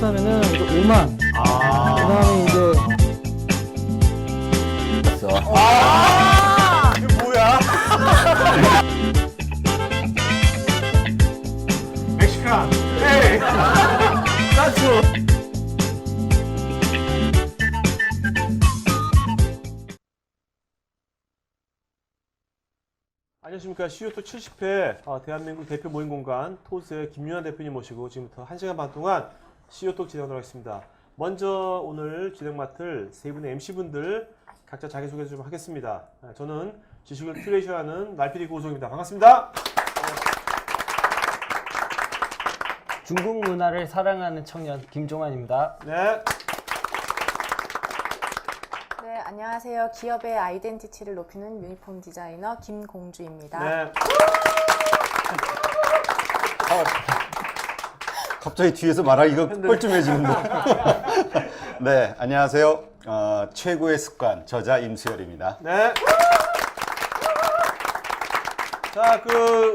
하면은 이제 5만. 그다음에 이제 이게 뭐야? 멕시칸. 에이. 나초. 안녕하십니까. CO2 70회 대한민국 대표 모임 공간 토스의 김윤환 대표님 모시고 지금부터 1시간 반 동안 CO2 진행하도록 하겠습니다. 먼저 오늘 진행 맡을 세 분의 MC분들 각자 자기소개 좀 하겠습니다. 저는 지식을 큐레이션하는 날피디 고우성입니다. 반갑습니다. 중국 문화를 사랑하는 청년 김종환입니다. 네. 네, 안녕하세요. 기업의 아이덴티티를 높이는 유니폼 디자이너 김공주입니다. 네. 갑자기 뒤에서 말하기가 뻘쭘해지는데. 네, 안녕하세요. 최고의 습관 저자 임수열입니다. 네. 자,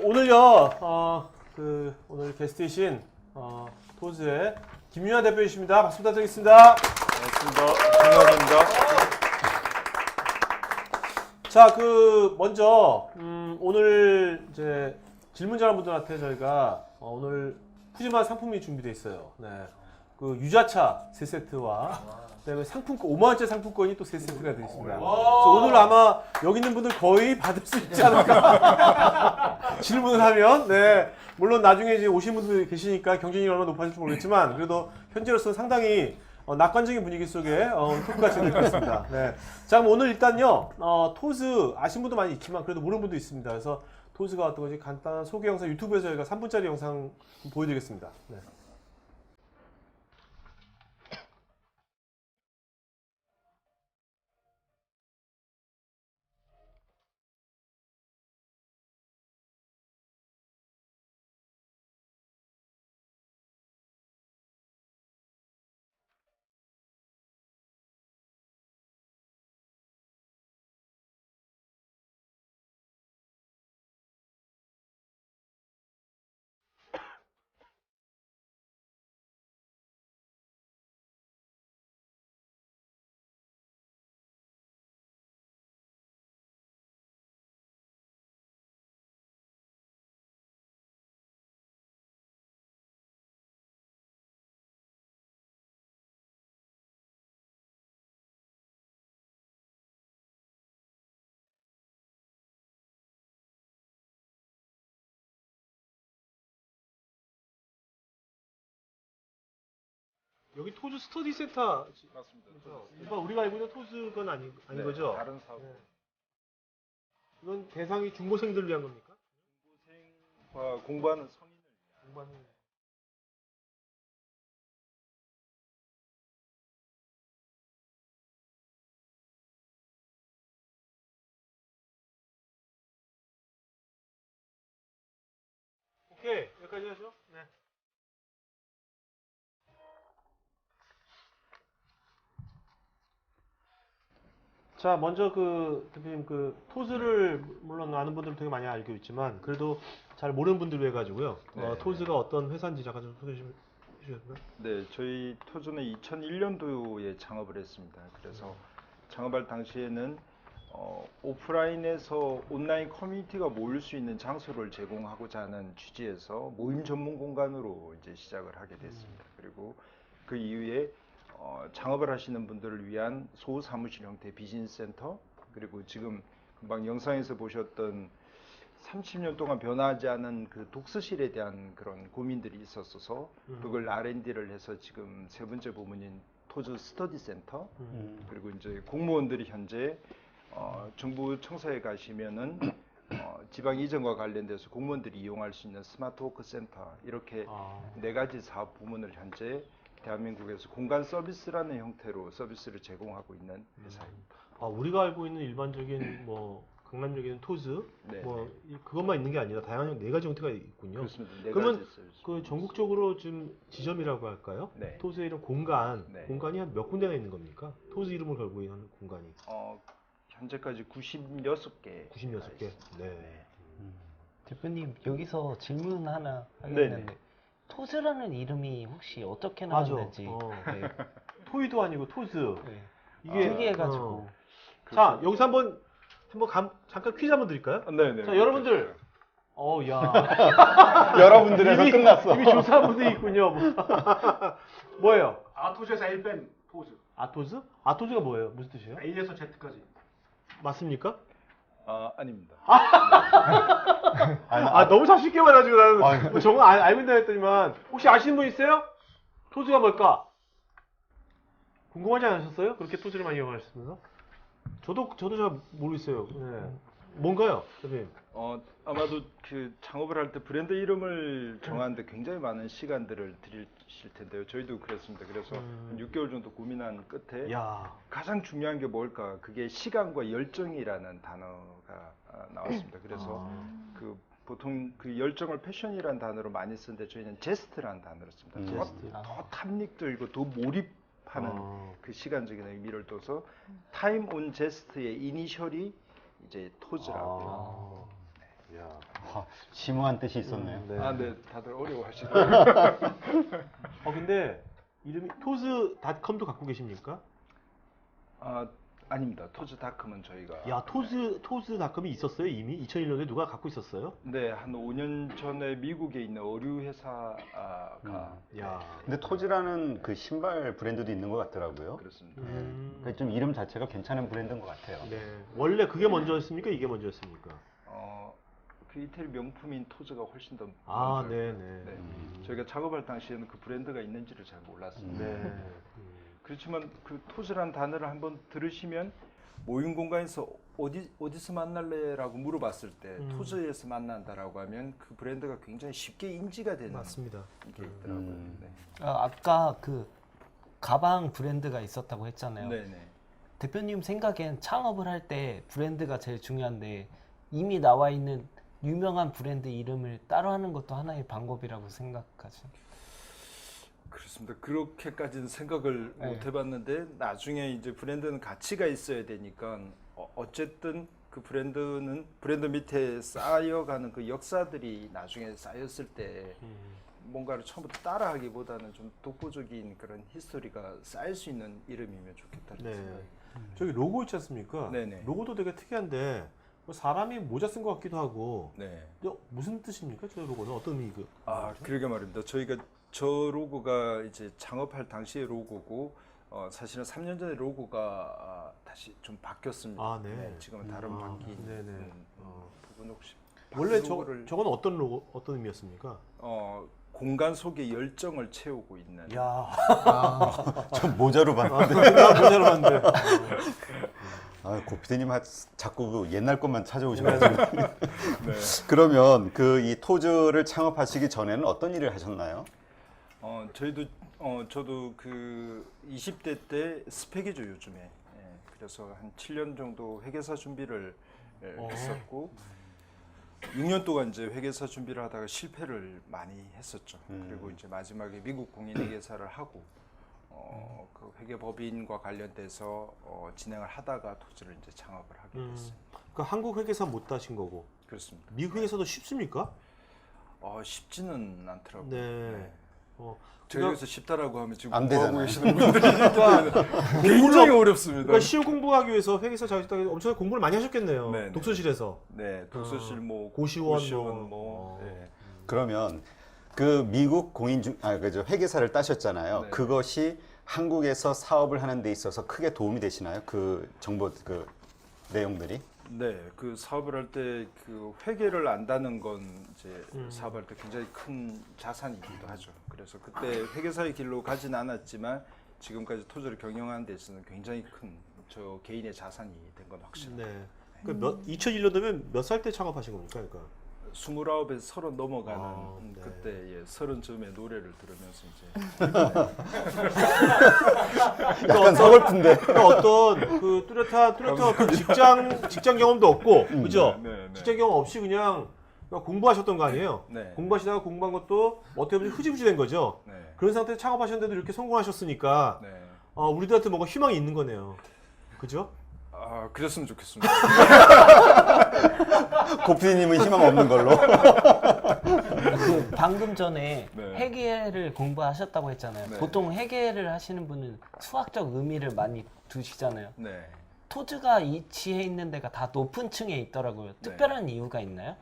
오늘요, 오늘 게스트이신, 토즈의 김윤환 대표이십니다. 박수 부탁드리겠습니다. 반갑습니다. 김윤환입니다. 자, 먼저, 오늘 이제 질문 잘한 분들한테 저희가 오늘 푸짐한 상품이 준비되어 있어요. 네. 유자차 3세트와 그다음에 상품권, 5만원짜리 상품권이 또 3세트가 되어 있습니다. 그래서 오늘 아마 여기 있는 분들 거의 받을 수 있지 않을까. 질문을 하면, 네. 물론 나중에 이제 오신 분들 계시니까 경쟁률이 얼마나 높아질지 모르겠지만, 그래도 현재로서는 상당히 낙관적인 분위기 속에 토크가 진행되겠습니다. 네. 자, 그럼 오늘 일단요, 토즈 아신 분도 많이 있지만 그래도 모르는 분도 있습니다. 그래서 토즈가 어떤 건지 간단한 소개 영상 유튜브에서 저희가 3분짜리 영상 보여드리겠습니다. 네. 여기 토즈 스터디 센터 맞습니다. 이건 우리가 알고 있는 토즈건 아닌 거죠? 다른 사업. 네. 이건 대상이 중고생들을 위한 겁니까? 중고생과 공부하는 성인을 공부하는. 오케이, 여기까지 하죠. 네. 자, 먼저 대표님 토즈를 물론 아는 분들은 되게 많이 알고 있지만 그래도 잘 모르는 분들 위해 가지고요. 네. 토즈가 어떤 회사인지 잠깐 좀 소개해 주실까요? 네, 저희 토즈는 2001년도에 창업을 했습니다. 그래서 창업할 당시에는 오프라인에서 온라인 커뮤니티가 모일 수 있는 장소를 제공하고자 하는 취지에서 모임 전문 공간으로 이제 시작을 하게 됐습니다. 그리고 그 이후에 창업을 하시는 분들을 위한 소사무실 형태의 비즈니스 센터, 그리고 지금 금방 영상에서 보셨던 30년 동안 변하지 않은 그 독서실에 대한 그런 고민들이 있었어서 그걸 R&D를 해서 지금 세 번째 부문인 토즈 스터디 센터, 그리고 이제 공무원들이 현재 정부 청사에 가시면은 지방 이전과 관련돼서 공무원들이 이용할 수 있는 스마트 워크 센터, 이렇게 네 가지 사업 부문을 현재 대한민국에서 공간 서비스라는 형태로 서비스를 제공하고 있는 회사입니다. 우리가 알고 있는 일반적인 강남역에는 토즈 네. 그것만 있는 게 아니라 다양한 네 가지 형태가 있군요. 그렇습니다. 네 그러면 가지 서비스. 전국적으로 좀 지점이라고 할까요? 네. 토즈의 이런 네. 공간이 한 몇 군데나 있는 겁니까? 토즈 이름을 걸고 있는 공간이. 현재까지 96개. 96개. 네. 대표님 여기서 질문 하나 네네. 하겠는데 토즈라는 이름이 혹시 어떻게 맞아. 나왔는지 네. 토이도 아니고 토즈. 네. 이게 특이해가지고 자 여기서 잠깐 퀴즈 한번 드릴까요? 네네. 자 여러분들. 야. 여러분들에서 끝났어. 이미 조사한 분들이 있군요. 뭐예요? 아토즈에서 L 뺀 포즈. 아토즈? 아토즈가 뭐예요? 무슨 뜻이에요? A에서 Z까지. 맞습니까? 아닙니다. 너무 자신 있게 말해가지고 나는 아니. 뭐 저거 알고 있나 했더니만 혹시 아시는 분 있어요? 토즈가 뭘까? 궁금하지 않으셨어요? 그렇게 토즈를 많이 이용하셨으면서? 저도 잘 모르겠어요. 네. 뭔가요, 선생님? 아마도 그 창업을 할 때 브랜드 이름을 정하는데 굉장히 많은 시간들을 들이실 텐데요. 저희도 그랬습니다. 그래서 한 6개월 정도 고민한 끝에 야, 가장 중요한 게 뭘까? 그게 시간과 열정이라는 단어가 나왔습니다. 그래서 그 보통 그 열정을 패션이라는 단어로 많이 쓰는데 저희는 제스트라는 단어를 씁니다. 제스트. 더 탐닉들고 더 몰입하는 그 시간적인 의미를 둬서 타임 온 제스트의 이니셜이 이제 토즈라고요. 심오한 뜻이 있었네요. 네, 다들 어려워하시더라고요. 근데 이름이 토즈닷컴도 갖고 계십니까? 아닙니다. 토즈닷컴은 저희가 야, 토즈닷컴이 있었어요 이미? 2001년에 누가 갖고 있었어요? 네, 한 5년 전에 미국에 있는 어류 회사가 야, 근데 토즈라는 그 신발 브랜드도 있는 것 같더라고요. 그렇습니다. 그러니까 좀 이름 자체가 괜찮은 브랜드인 것 같아요. 네. 원래 그게 먼저였습니까? 이게 먼저였습니까? 그 이태리 명품인 토즈가 훨씬 더 아, 먼저였고요. 네네. 네. 저희가 작업할 당시에는 그 브랜드가 있는지를 잘 몰랐습니다. 네. 그렇지만 그 토즈라는 단어를 한번 들으시면 모임 공간에서 어디서 만날래라고 물어봤을 때 토즈에서 만난다라고 하면 그 브랜드가 굉장히 쉽게 인지가 되는 맞습니다. 게 있더라고요. 네. 아까 그 가방 브랜드가 있었다고 했잖아요. 네네. 대표님 생각엔 창업을 할 때 브랜드가 제일 중요한데 이미 나와 있는 유명한 브랜드 이름을 따로 하는 것도 하나의 방법이라고 생각하죠. 그렇습니다. 그렇게까지는 생각을 네. 못 해봤는데 나중에 이제 브랜드는 가치가 있어야 되니까 어쨌든 그 브랜드는 브랜드 밑에 쌓여가는 그 역사들이 나중에 쌓였을 때 뭔가를 처음부터 따라하기보다는 좀 독보적인 그런 히스토리가 쌓일 수 있는 이름이면 좋겠다는 네. 생각이. 저기 로고 있지 않습니까? 네네. 로고도 되게 특이한데 뭐 사람이 모자 쓴 것 같기도 하고. 네. 무슨 뜻입니까? 저 로고는 어떤 의미? 그러게 말입니다. 저희가 저 로고가 이제 창업할 당시의 로고고 사실은 3년 전에 로고가 다시 좀 바뀌었습니다. 네. 지금은 다른 바뀐 네네. 부분 혹시 원래 로고를 저건 어떤 로고, 어떤 의미였습니까? 공간 속에 열정을 채우고 있는. 야, 좀 모자로 봤는데. 모자로 봤는데. 고피디님 자꾸 그 옛날 것만 찾아오셔가지고. 그러면 그 이 토즈를 창업하시기 전에는 어떤 일을 하셨나요? 저도 그 20대 때 스펙이죠 요즘에. 예, 그래서 한 7년 정도 회계사 준비를 했었고 6년 동안 이제 회계사 준비를 하다가 실패를 많이 했었죠. 그리고 이제 마지막에 미국 공인회계사를 하고 그 회계법인과 관련돼서 진행을 하다가 토즈를 이제 창업을 하게 됐어요. 그러니까 한국 회계사 못 따신 거고. 그렇습니다. 미국 회계사도 쉽습니까? 쉽지는 않더라고요. 네. 저희 여기서 쉽다라고 하면 지금 안 공부하고 되잖아요. 계시는 분들이니까 굉장히 어렵습니다. 그러니까 시험 공부하기 위해서 회계사 자격증 따기 엄청 공부를 많이 하셨겠네요. 네, 네. 독서실에서. 네, 독서실 뭐 고시원 뭐. 네. 그러면 그 미국 그죠 회계사를 따셨잖아요. 네. 그것이 한국에서 사업을 하는 데 있어서 크게 도움이 되시나요? 그 정보 그 내용들이? 네, 그 사업을 할 때 그 회계를 안다는 건 이제 사업할 때 굉장히 큰 자산이기도 하죠. 그래서 그때 회계사의 길로 가진 않았지만 지금까지 토즈를 경영하는 데 있어서는 굉장히 큰 저 개인의 자산이 된 건 확실합니다. 네. 그러니까 2001년도면 몇 살 때 창업하신 겁니까? 그러니까. 29에서 30 넘어가는 네. 그때 30쯤에 노래를 들으면서 이제 약간 서글픈데. 그러니까 어떤 그 뚜렷한 그 직장 경험도 없고, 그죠? 네. 직장 경험 없이 그냥 공부하셨던 거 아니에요? 네. 공부하시다가 공부한 것도 어떻게 보면 흐지부지 된 거죠. 네. 그런 상태에서 창업하셨는데도 이렇게 성공하셨으니까 네. 우리들한테 뭔가 희망이 있는 거네요. 그죠? 그랬으면 좋겠습니다. 고피디님은 희망 없는 걸로. 그 방금 전에 네. 회계를 공부하셨다고 했잖아요. 네. 보통 회계를 하시는 분은 수학적 의미를 많이 두시잖아요. 네. 토즈가 위치해 있는 데가 다 높은 층에 있더라고요. 특별한 이유가 있나요?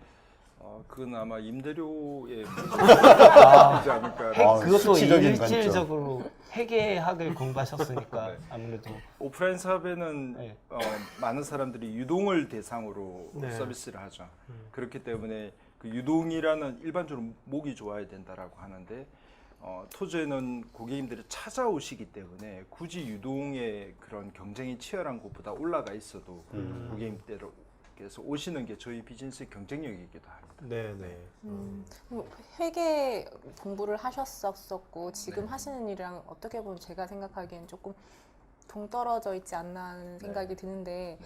그건 아마 임대료의 아, 문제지 않을까. 그것도 수치적인 일질적으로 회계학을 공부하셨으니까 네. 아무래도 오프라인 사업에는 네. 많은 사람들이 유동을 대상으로 네. 서비스를 하죠. 그렇기 때문에 그 유동이라는 일반적으로 목이 좋아야 된다라고 하는데 토지에는 고객님들이 찾아오시기 때문에 굳이 유동의 그런 경쟁이 치열한 곳보다 올라가 있어도 고객님들께서 오시는 게 저희 비즈니스의 경쟁력이기도 합니다. 네네. 회계 공부를 하셨었고 지금 네. 하시는 일이랑 어떻게 보면 제가 생각하기엔 조금 동떨어져 있지 않나 하는 생각이 드는데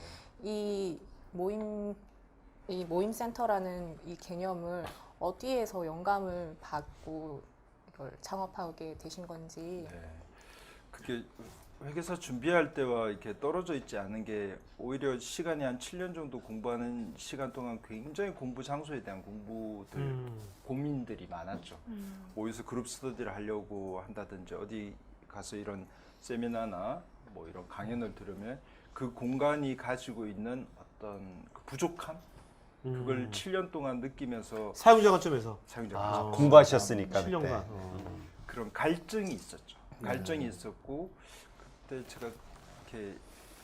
이 모임 센터라는 이 개념을 어디에서 영감을 받고 이걸 창업하게 되신 건지. 네. 그게 회계사 준비할 때와 이렇게 떨어져 있지 않은 게 오히려 시간이 한 7년 정도 공부하는 시간 동안 굉장히 공부 장소에 대한 공부들 고민들이 많았죠. 어디서 그룹 스터디를 하려고 한다든지 어디 가서 이런 세미나나 뭐 이런 강연을 들으면 그 공간이 가지고 있는 어떤 그 부족함 그걸 7년 동안 느끼면서 사용자 관점에서 사용자 아, 그렇죠. 공부하셨으니까 7년간. 그런 갈증이 있었죠. 갈증이 있었고 그때 제가 이렇게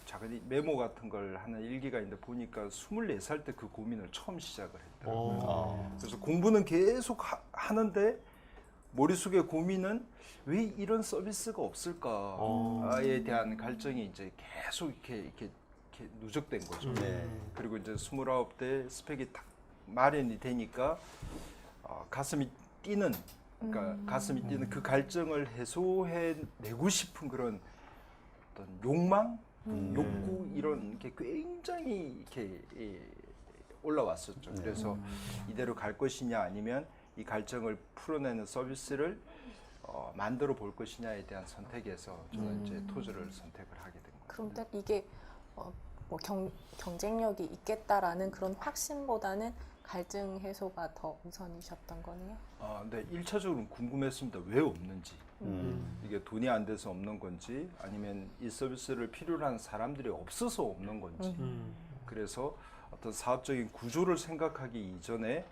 작은 메모 같은 걸 하는 일기가 있는데 보니까 24살 때 그 고민을 처음 시작을 했더라고요. 그래서 공부는 계속 하는데 머릿속에 고민은 왜 이런 서비스가 없을까에 대한 갈증이 이제 계속 이렇게 누적된 거죠. 네. 그리고 이제 29대 스펙이 딱 마련이 되니까 가슴이 뛰는 그러니까 가슴이 뛰는 그 갈증을 해소해내고 싶은 그런 어떤 욕망, 욕구 이런 게 굉장히 이렇게 올라왔었죠. 그래서 이대로 갈 것이냐 아니면 이 갈증을 풀어내는 서비스를 만들어 볼 것이냐에 대한 선택에서 저는 이제 토즈를 선택을 하게 된 거예요. 그럼 딱 이게 뭐 경쟁력이 있겠다라는 그런 확신보다는 갈증 해소가 더 우선이셨던 거네요. 네, 1차적으로는 궁금했습니다. 왜 없는지. 이게 돈이 안 돼서 없는 건지 아니면 이 서비스를 필요로 하는 사람들이 없어서 없는 건지. 그래서 어떤 사업적인 구조를 생각하기 이전에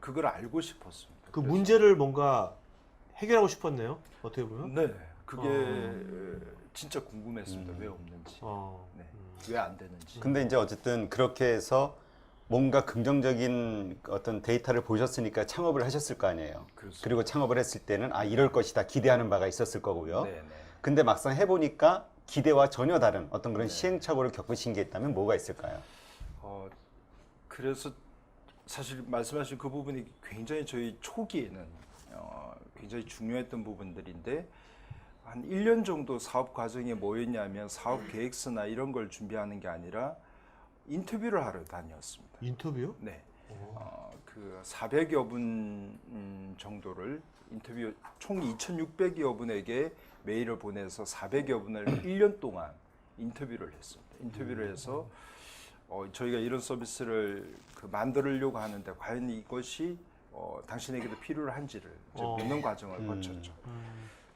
그걸 알고 싶었습니다. 그 그래서 문제를 뭔가 해결하고 싶었네요. 어떻게 보면. 네, 그게 진짜 궁금했습니다. 왜 없는지. 네, 왜 안 되는지. 근데 이제 어쨌든 그렇게 해서 뭔가 긍정적인 어떤 데이터를 보셨으니까 창업을 하셨을 거 아니에요. 그렇습니다. 그리고 창업을 했을 때는 이럴 것이다 기대하는 바가 있었을 거고요. 네, 네. 근데 막상 해보니까 기대와 전혀 다른 어떤 그런 시행착오를 겪으신 게 있다면 뭐가 있을까요? 그래서 사실 말씀하신 그 부분이 굉장히 저희 초기에는 굉장히 중요했던 부분들인데 한 1년 정도 사업 과정에 뭐였냐면 사업 계획서나 이런 걸 준비하는 게 아니라 인터뷰를 하러 다녔습니다. 인터뷰요? 네. 그 400여 분 정도를 인터뷰 총 2,600여 분에게 메일을 보내서 400여 분을 1년 동안 인터뷰를 했습니다. 인터뷰를 해서 저희가 이런 서비스를 만들려고 하는데 과연 이것이 당신에게도 필요한지를 묻는 과정을 거쳤죠.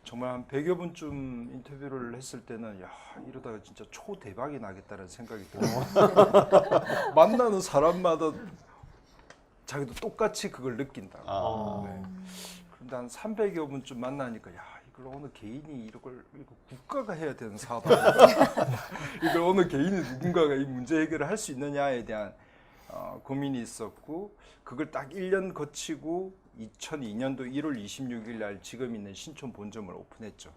정말 한 100여 분쯤 인터뷰를 했을 때는 야 이러다가 진짜 초대박이 나겠다는 생각이 들어요. 만나는 사람마다 자기도 똑같이 그걸 느낀다. 네. 그런데 한 300여 분쯤 만나니까 야 이걸 어느 개인이 이거 국가가 해야 되는 사업 아닌가? 이걸 어느 개인이 누군가가 이 문제 해결을 할 수 있느냐에 대한 고민이 있었고 그걸 딱 1년 거치고 2002년도 1월 26일 날 지금 있는 신촌 본점을 오픈했죠.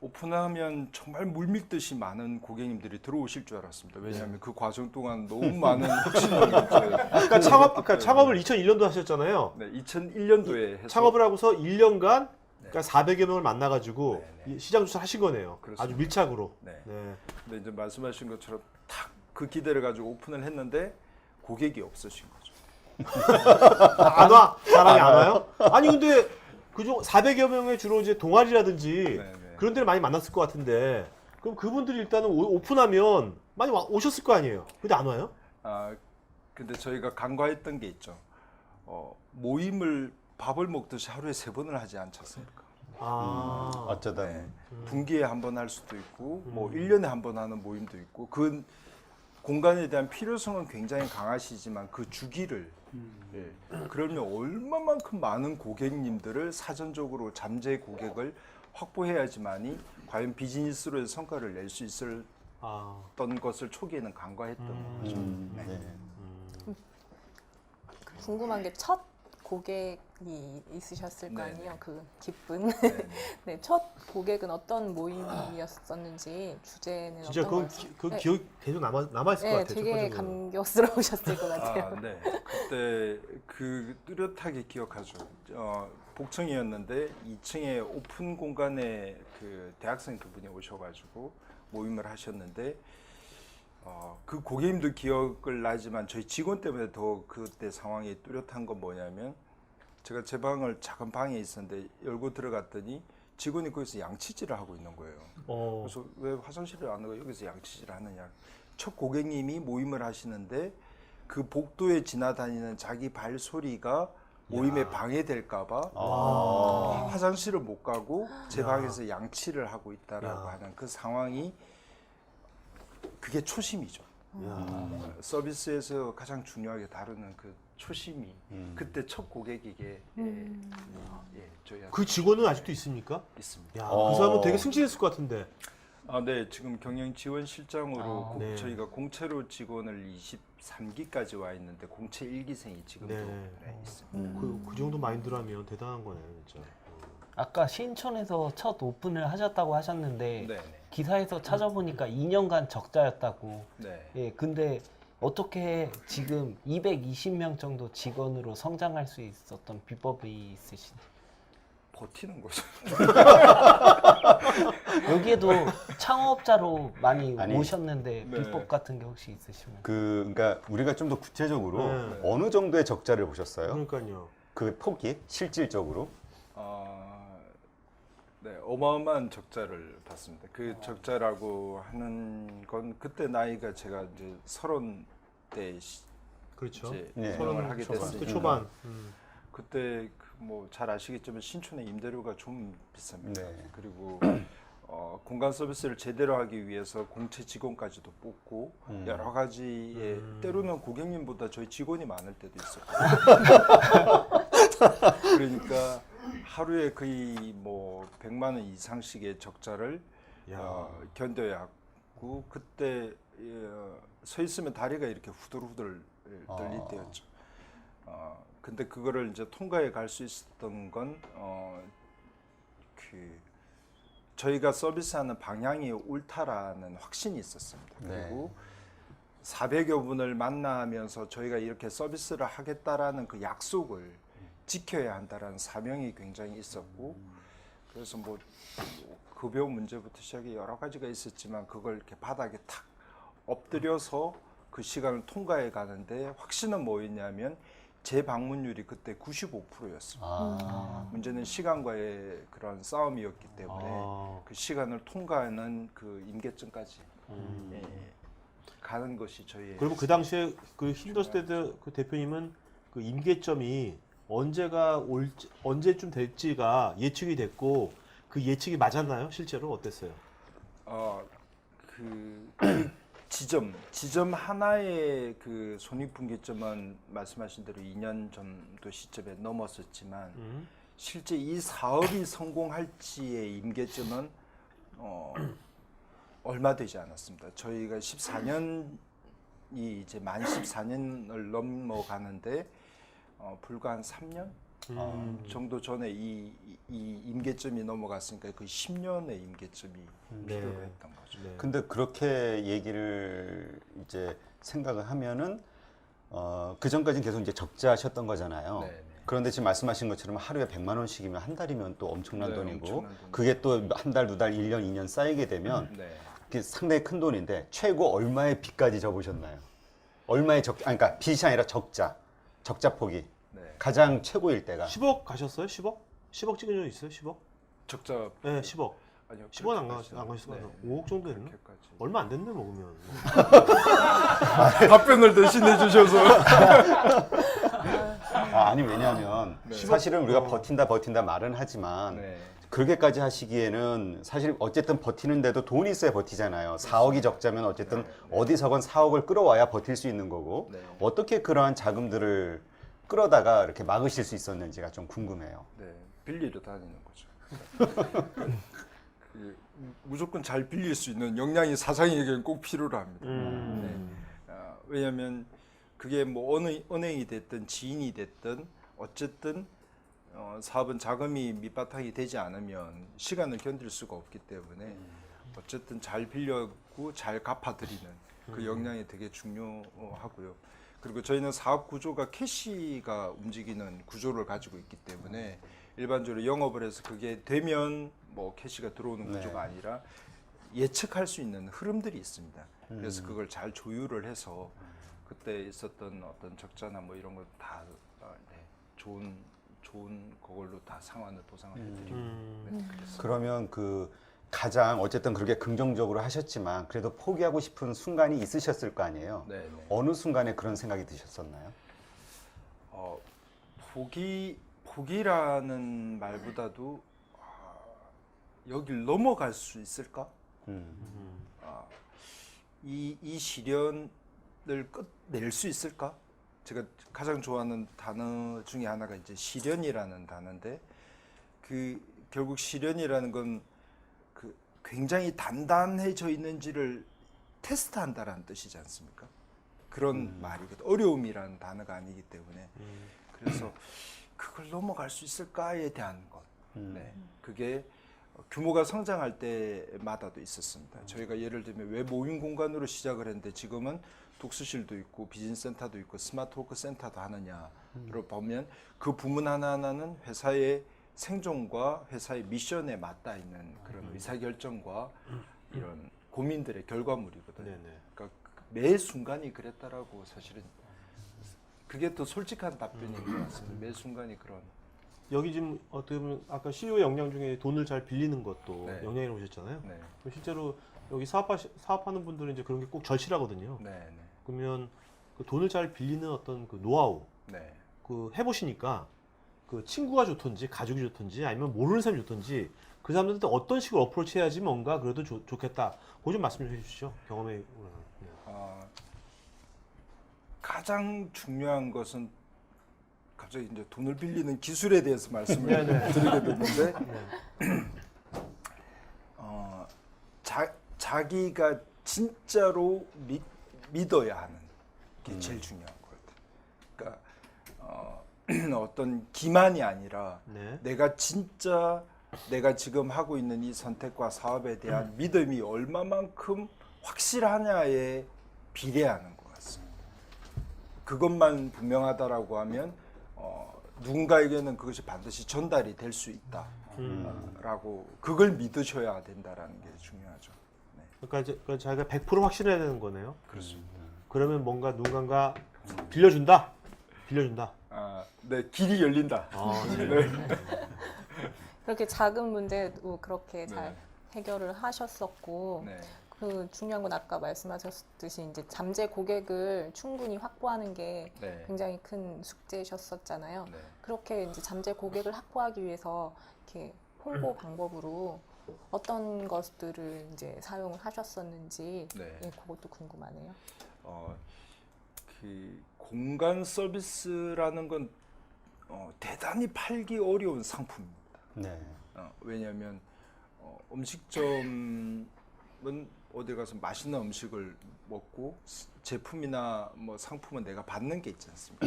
오픈하면 정말 물밀듯이 많은 고객님들이 들어오실 줄 알았습니다. 왜냐하면 그 과정 동안 너무 많은 혁신적인 아까 창업을 2001년도 하셨잖아요. 네, 2001년도에 해서 창업을 하고서 1년간 그러니까 400여 명을 만나가지고 네, 네. 이 시장 조사를 하신 거네요. 그렇습니다. 아주 밀착으로. 네. 네. 근데 이제 말씀하신 것처럼 딱 그 기대를 가지고 오픈을 했는데 고객이 없으신 거죠. 안 와? 사람이 안 와요? 아니 근데 그중 400여 명의 주로 이제 동아리라든지 네, 네. 그런 데를 많이 만났을 것 같은데 그럼 그분들이 일단은 오픈하면 많이 오셨을 거 아니에요. 근데 안 와요? 근데 저희가 간과했던 게 있죠. 모임을 밥을 먹듯이 하루에 3번을 하지 않지 않습니까? 어쩌다 네. 분기에 한 번 할 수도 있고 뭐 1년에 한 번 하는 모임도 있고 그 공간에 대한 필요성은 굉장히 강하시지만 그 주기를 예. 그러면 얼마만큼 많은 고객님들을 사전적으로 잠재 고객을 확보해야지만이 과연 비즈니스로의 성과를 낼 수 있었던 것을 초기에는 간과했던 거죠. 네. 궁금한 게 첫 고객이 있으셨을 거 네네. 아니에요. 그 기쁜. 네. 네, 첫 고객은 어떤 모임이었었는지 주제는 진짜 어떤 그, 거였어요? 그 네. 기억 계속 남아있을 것 네, 같아요. 되게 첫 번째 감격스러우셨을 것 같아요. 네. 그때 그 뚜렷하게 기억하죠. 복층이었는데 2층에 오픈 공간에 그 대학생 두 분이 오셔가지고 모임을 하셨는데 그 고객님도 기억을 나지만 저희 직원 때문에 더 그때 상황이 뚜렷한 건 뭐냐면 제가 제 방을 작은 방에 있었는데 열고 들어갔더니 직원이 거기서 양치질을 하고 있는 거예요. 그래서 왜 화장실을 안 가고 여기서 양치질을 하느냐. 첫 고객님이 모임을 하시는데 그 복도에 지나다니는 자기 발소리가 모임에 방해될까봐 화장실을 못 가고 제 방에서 양치를 하고 있다라고 하는 그 상황이 그게 초심이죠. 서비스에서 가장 중요하게 다루는 그 초심이 그때 첫 고객에게 저희한테 그 직원은 아직도 있습니까? 있습니다. 야, 그 사람은 되게 승진했을 것 같은데. 네, 지금 경영 지원 실장으로 네. 저희가 공채로 직원을 23기까지 와 있는데 공채 1기생이 지금도 네. 있습니다. 그 정도 마인드라면 대단한 거네요, 진짜. 아까 신촌에서 첫 오픈을 하셨다고 하셨는데 네, 기사에서 찾아보니까 2년간 적자였다고. 네. 예, 근데 어떻게 지금 220명 정도 직원으로 성장할 수 있었던 비법이 있으신지? 버티는 거죠. 여기에도 창업자로 많이 아니, 오셨는데 네. 비법 같은 게 혹시 있으시면? 그러니까 우리가 좀 더 구체적으로 네. 어느 정도의 적자를 보셨어요? 그러니까요. 그 폭이 실질적으로? 네, 어마어마한 적자를 봤습니다. 그 적자라고 하는 건 그때 나이가 제가 이제 30대 그렇죠. 이제 네. 경영을 하게 초반. 됐으니까 그 초반. 그때 뭐 잘 아시겠지만 신촌의 임대료가 좀 비쌉니다. 네. 그리고 공간 서비스를 제대로 하기 위해서 공채 직원까지도 뽑고 여러 가지의 때로는 고객님보다 저희 직원이 많을 때도 있었고 그러니까 하루에 거의 뭐 100만 원 이상씩의 적자를 견뎌야 하고 그때 서 있으면 다리가 이렇게 후들후들 떨릴 때였죠. 근데 그거를 이제 통과해 갈 수 있었던 건 저희가 서비스하는 방향이 옳다라는 확신이 있었습니다. 네. 그리고 400여 분을 만나면서 저희가 이렇게 서비스를 하겠다라는 그 약속을 지켜야 한다라는 사명이 굉장히 있었고 그래서 뭐 급여 문제부터 시작해 여러 가지가 있었지만 그걸 이렇게 바닥에 탁 엎드려서 그 시간을 통과해 가는데 확신은 뭐였냐면 재방문율이 그때 95%였습니다. 문제는 시간과의 그런 싸움이었기 때문에 그 시간을 통과하는 그 임계점까지 가는 것이 저희의 그리고 그 당시에 그 힌더스테드 그 대표님은 그 임계점이 언제쯤 될지가 예측이 됐고 그 예측이 맞았나요? 실제로 어땠어요? 그 지점 하나의 그 손익분기점은 말씀하신 대로 2년 정도 시점에 넘었었지만 실제 이 사업이 성공할지의 임계점은 얼마 되지 않았습니다. 저희가 14년이 이제 만 14년을 넘어가는데 불과 한 3년 정도 전에 이 임계점이 넘어갔으니까 그 10년의 임계점이 필요로 했던 거죠. 네. 근데 그렇게 얘기를 이제 생각을 하면은 그 전까지는 계속 이제 적자하셨던 거잖아요. 네, 네. 그런데 지금 말씀하신 것처럼 하루에 100만 원씩이면 한 달이면 또 엄청난 네, 돈이고 엄청난 돈. 그게 또 한 달, 두 달, 1년, 2년 쌓이게 되면 네. 그게 상당히 큰 돈인데 최고 얼마의 빚까지 접으셨나요? 얼마의 그러니까 빚이 아니라 적자 폭이 네. 가장 최고일 때가 10억 가셨어요? 10억? 10억 찍은 적 있어요? 10억? 적자 네, 10억. 아니요. 10원 안 그렇게까지는. 가셨을 것 같아요. 네, 5억 정도 했나? 그렇게까지. 얼마 안 됐네 먹으면. 답변을 대신해 주셔서. 아니 왜냐하면 네. 사실은 우리가 버틴다 말은 하지만 네. 그렇게까지 하시기에는 사실 어쨌든 버티는데도 돈이 있어야 버티잖아요. 4억이 적자면 어쨌든 어디서건 4억을 끌어와야 버틸 수 있는 거고 네. 어떻게 그러한 자금들을 끌어다가 이렇게 막으실 수 있었는지가 좀 궁금해요. 네, 빌리러 다니는 거죠. 그, 무조건 잘 빌릴 수 있는 역량이 사장에게는 꼭 필요로 합니다. 왜냐하면 그게 뭐 어느 은행이 됐든 지인이 됐든 어쨌든 사업은 자금이 밑바탕이 되지 않으면 시간을 견딜 수가 없기 때문에 어쨌든 잘 빌려고 잘 갚아드리는 그 역량이 되게 중요하고요. 그리고 저희는 사업 구조가 캐시가 움직이는 구조를 가지고 있기 때문에 일반적으로 영업을 해서 그게 되면 뭐 캐시가 들어오는 구조가 아니라 예측할 수 있는 흐름들이 있습니다. 그래서 그걸 잘 조율을 해서 그때 있었던 어떤 적자나 뭐 이런 걸 다 좋은 그걸로 다 상환을 보상을 해드리고 네, 그랬습니다. 그러면 그 가장 어쨌든 그렇게 긍정적으로 하셨지만 그래도 포기하고 싶은 순간이 있으셨을 거 아니에요. 네, 네. 어느 순간에 그런 생각이 드셨었나요? 포기라는 말보다도 여길 넘어갈 수 있을까? 이 시련을 끝낼 수 있을까? 제가 가장 좋아하는 단어 중에 하나가 이제 시련이라는 단어인데 그 결국 시련이라는 건 그 굉장히 단단해져 있는지를 테스트한다라는 뜻이지 않습니까? 그런 말이거든. 어려움이라는 단어가 아니기 때문에 그래서 그걸 넘어갈 수 있을까에 대한 것. 네. 그게 규모가 성장할 때마다도 있었습니다. 저희가 예를 들면 왜 모임 공간으로 시작을 했는데 지금은 독서실도 있고 비즈니스 센터도 있고 스마트 워크 센터도 하느냐로 보면 그 부문 하나하나는 회사의 생존과 회사의 미션에 맞닿아 있는 그런 의사결정과 이런 고민들의 결과물이거든요. 네네. 그러니까 매 순간이 그랬다라고 사실은 그게 또 솔직한 답변인 것 같습니다. 매 순간이 그런. 여기 지금 어떻게 보면 아까 CEO 역량 중에 돈을 잘 빌리는 것도 네. 역량이라고 하셨잖아요. 네, 그럼 실제로 여기 사업하는 분들은 이제 그런 게 꼭 절실하거든요. 네, 네, 그러면 그 돈을 잘 빌리는 어떤 그 노하우, 네. 그 해보시니까 그 친구가 좋든지 가족이 좋든지 아니면 모르는 사람이 좋든지 그 사람들한테 어떤 식으로 어프로치 해야지 뭔가 그래도 좋겠다. 그거 좀 말씀 좀 해주시죠. 경험에. 가장 중요한 것은 갑자기 이제 돈을 빌리는 기술에 대해서 말씀을 드리게 됐는데 자기가 진짜로 믿어야 하는 게 제일 중요한 것 같아요. 그러니까 어떤 기만이 아니라 네. 내가 진짜 내가 지금 하고 있는 이 선택과 사업에 대한 믿음이 얼마만큼 확실하냐에 비례하는 것 같습니다. 그것만 분명하다라고 하면 누군가에게는 그것이 반드시 전달이 될 수 있다라고 그걸 믿으셔야 된다라는 게 중요하죠. 네. 그러니까 이제 자기가 100% 확실해야 되는 거네요. 그렇습니다. 그러면 뭔가 누군가 빌려준다. 네, 길이 열린다. 네. 그렇게 작은 문제도 그렇게 잘 네. 해결을 하셨었고 네. 그 중요한 건 아까 말씀하셨듯이 이제 잠재 고객을 충분히 확보하는 게 네. 굉장히 큰 숙제셨었잖아요. 네. 그렇게 이제 잠재 고객을 확보하기 위해서 이렇게 홍보 방법으로 어떤 것들을 이제 사용을 하셨었는지 네. 예, 그것도 궁금하네요. 그 공간 서비스라는 건 대단히 팔기 어려운 상품입니다. 네. 왜냐하면 음식점은 어디 가서 맛있는 음식을 먹고 제품이나 뭐 상품은 내가 받는 게 있지 않습니까?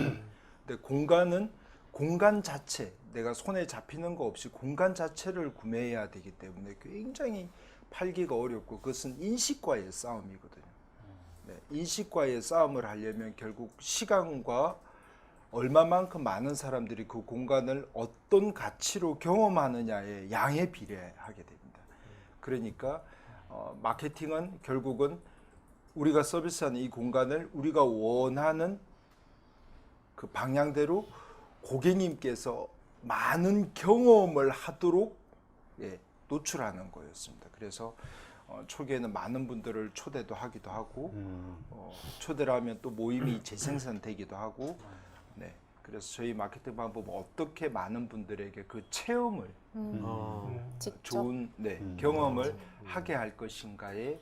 근데 공간은 공간 자체, 내가 손에 잡히는 거 없이 공간 자체를 구매해야 되기 때문에 굉장히 팔기가 어렵고 그것은 인식과의 싸움이거든요. 네, 인식과의 싸움을 하려면 결국 시간과 얼마만큼 많은 사람들이 그 공간을 어떤 가치로 경험하느냐의 양에 비례하게 됩니다. 그러니까 마케팅은 결국은 우리가 서비스하는 이 공간을 우리가 원하는 그 방향대로 고객님께서 많은 경험을 하도록 노출하는 거였습니다. 그래서 초기에는 많은 분들을 초대도 하기도 하고 초대를 하면 또 모임이 재생산되기도 하고 네. 그래서 저희 마케팅 방법은 어떻게 많은 분들에게 그 체험을 직접 좋은 경험을 하게 할 것인가의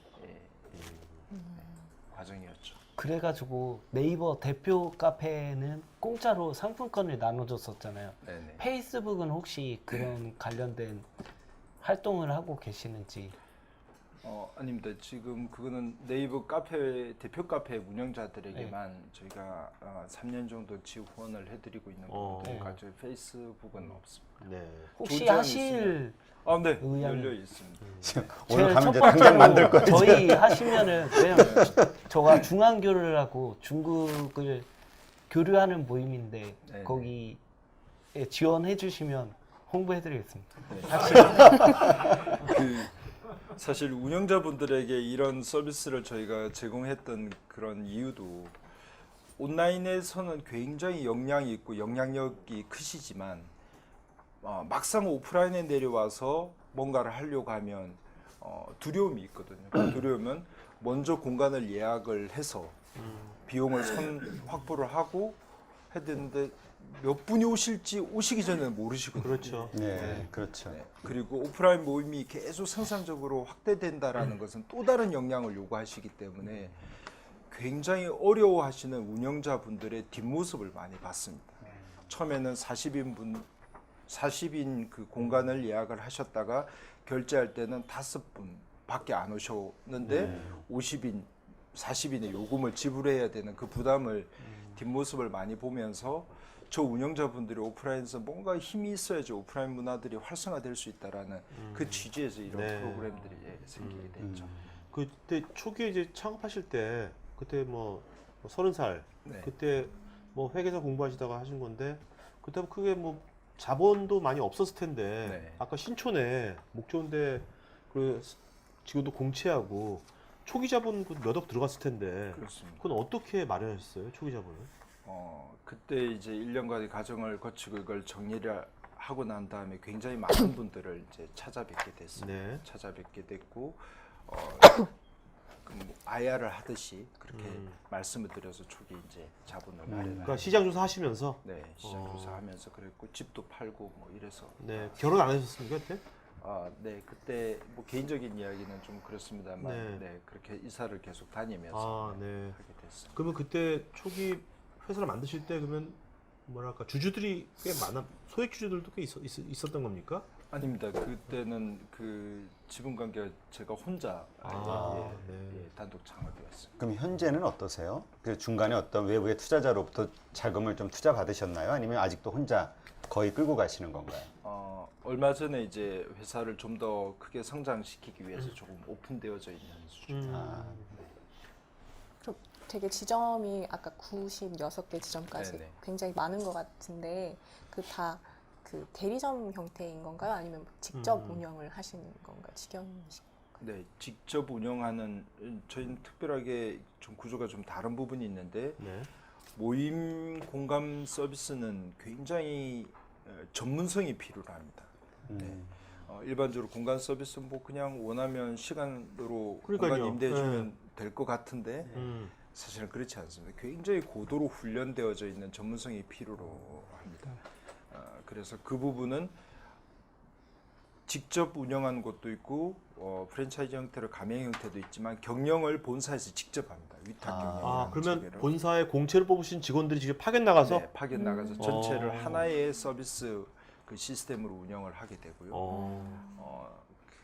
과정이었죠. 그래가지고 네이버 대표 카페는 공짜로 상품권을 나눠줬었잖아요. 네네. 페이스북은 혹시 그런 관련된 활동을 하고 계시는지? 아닙니다. 지금 그거는 네이버 카페 대표 카페 운영자들에게만 저희가 3년 정도 지원을 해드리고 있는 거니까 저희 페이스북은 없습니다. 네. 혹시 존재는 하실 네, 의향이- 열려 있습니다. 오늘 제일 가면 첫 이제 당장 번째로 만들 거예요. 저희 하시면은 왜냐면 저가 중앙교류를 하고 중국을 교류하는 모임인데 네네. 거기에 지원해 주시면 홍보해 드리겠습니다. 사실 운영자분들에게 이런 서비스를 저희가 제공했던 그런 이유도 온라인에서는 굉장히 역량이 있고 영향력이 크시지만 막상 오프라인에 내려와서 뭔가를 하려고 하면 두려움이 있거든요. 그 두려움은 먼저 공간을 예약을 해서 비용을 확보를 하고 해야 되는데 몇 분이 오시기 전에는 모르시거든요. 그렇죠. 네, 그렇죠. 네. 그리고 오프라인 모임이 계속 생산적으로 확대된다라는 것은 또 다른 역량을 요구하시기 때문에 굉장히 어려워하시는 운영자분들의 뒷모습을 많이 봤습니다. 처음에는 40인 그 공간을 예약을 하셨다가 결제할 때는 5분밖에 안 오셨는데 50인, 40인의 요금을 지불해야 되는 그 부담을 뒷모습을 많이 보면서 저 운영자분들이 오프라인에서 뭔가 힘이 있어야지 오프라인 문화들이 활성화될 수 있다라는 그 취지에서 이런 네. 프로그램들이 생기게 됐죠. 그때 초기에 이제 창업하실 때 그때 뭐 30살 네. 그때 뭐 회계사 공부하시다가 하신 건데 그때 크게 뭐 자본도 많이 없었을 텐데 네. 아까 신촌에 목조인데 그 지금도 공채하고 초기 자본 몇 억 들어갔을 텐데 그렇습니다. 그건 어떻게 마련하셨어요 초기 자본을? 그때 이제 1년간의 과정을 거치고 이걸 정리를 하고 난 다음에 굉장히 많은 분들을 이제 찾아뵙게 됐습니다. 네. 찾아뵙게 됐고 IR을 하듯이 그렇게 말씀을 드려서 초기 이제 자본을 마련을 그러니까 시장 조사 하시면서 네, 시장 조사하면서 그랬고 집도 팔고 뭐 이래서 네 결혼 안 하셨습니까 그때? 네, 그때 뭐 개인적인 이야기는 좀 그렇습니다만 네. 네, 그렇게 이사를 계속 다니면서 네. 하게 됐습니다. 그러면 그때 초기 회사를 만드실 때 그러면 뭐랄까 주주들이 꽤 많아 소액 주주들도 꽤 있었던 겁니까? 아닙니다. 그때는 그 지분 관계가 제가 혼자 네. 단독 창업이었습니다. 그럼 현재는 어떠세요? 그 중간에 어떤 외부의 투자자로부터 자금을 좀 투자 받으셨나요? 아니면 아직도 혼자 거의 끌고 가시는 건가요? 얼마 전에 이제 회사를 좀 더 크게 성장시키기 위해서 조금 오픈되어져 있는 수준. 그럼 되게 지점이 아까 96개 지점까지 네네. 굉장히 많은 것 같은데 그 다 그 대리점 형태인 건가요? 아니면 직접 운영을 하시는 건가요? 직영이신 네, 직접 운영하는 저희는 특별하게 좀 구조가 좀 다른 부분이 있는데 네. 모임 공감 서비스는 굉장히 전문성이 필요합니다. 네. 일반적으로 공간 서비스는 뭐 그냥 원하면 시간으로 그러니까요. 공간 임대해주면 될 것 같은데 사실은 그렇지 않습니다. 굉장히 고도로 훈련되어져 있는 전문성이 필요로 합니다. 그래서 그 부분은 직접 운영하는 곳도 있고 프랜차이즈 형태로 가맹 형태도 있지만 경영을 본사에서 직접 합니다. 위탁 경영. 그러면 본사에 공채를 뽑으신 직원들이 직접 파견 나가서 네, 파견 나가서 전체를 하나의 서비스 그 시스템으로 운영을 하게 되고요.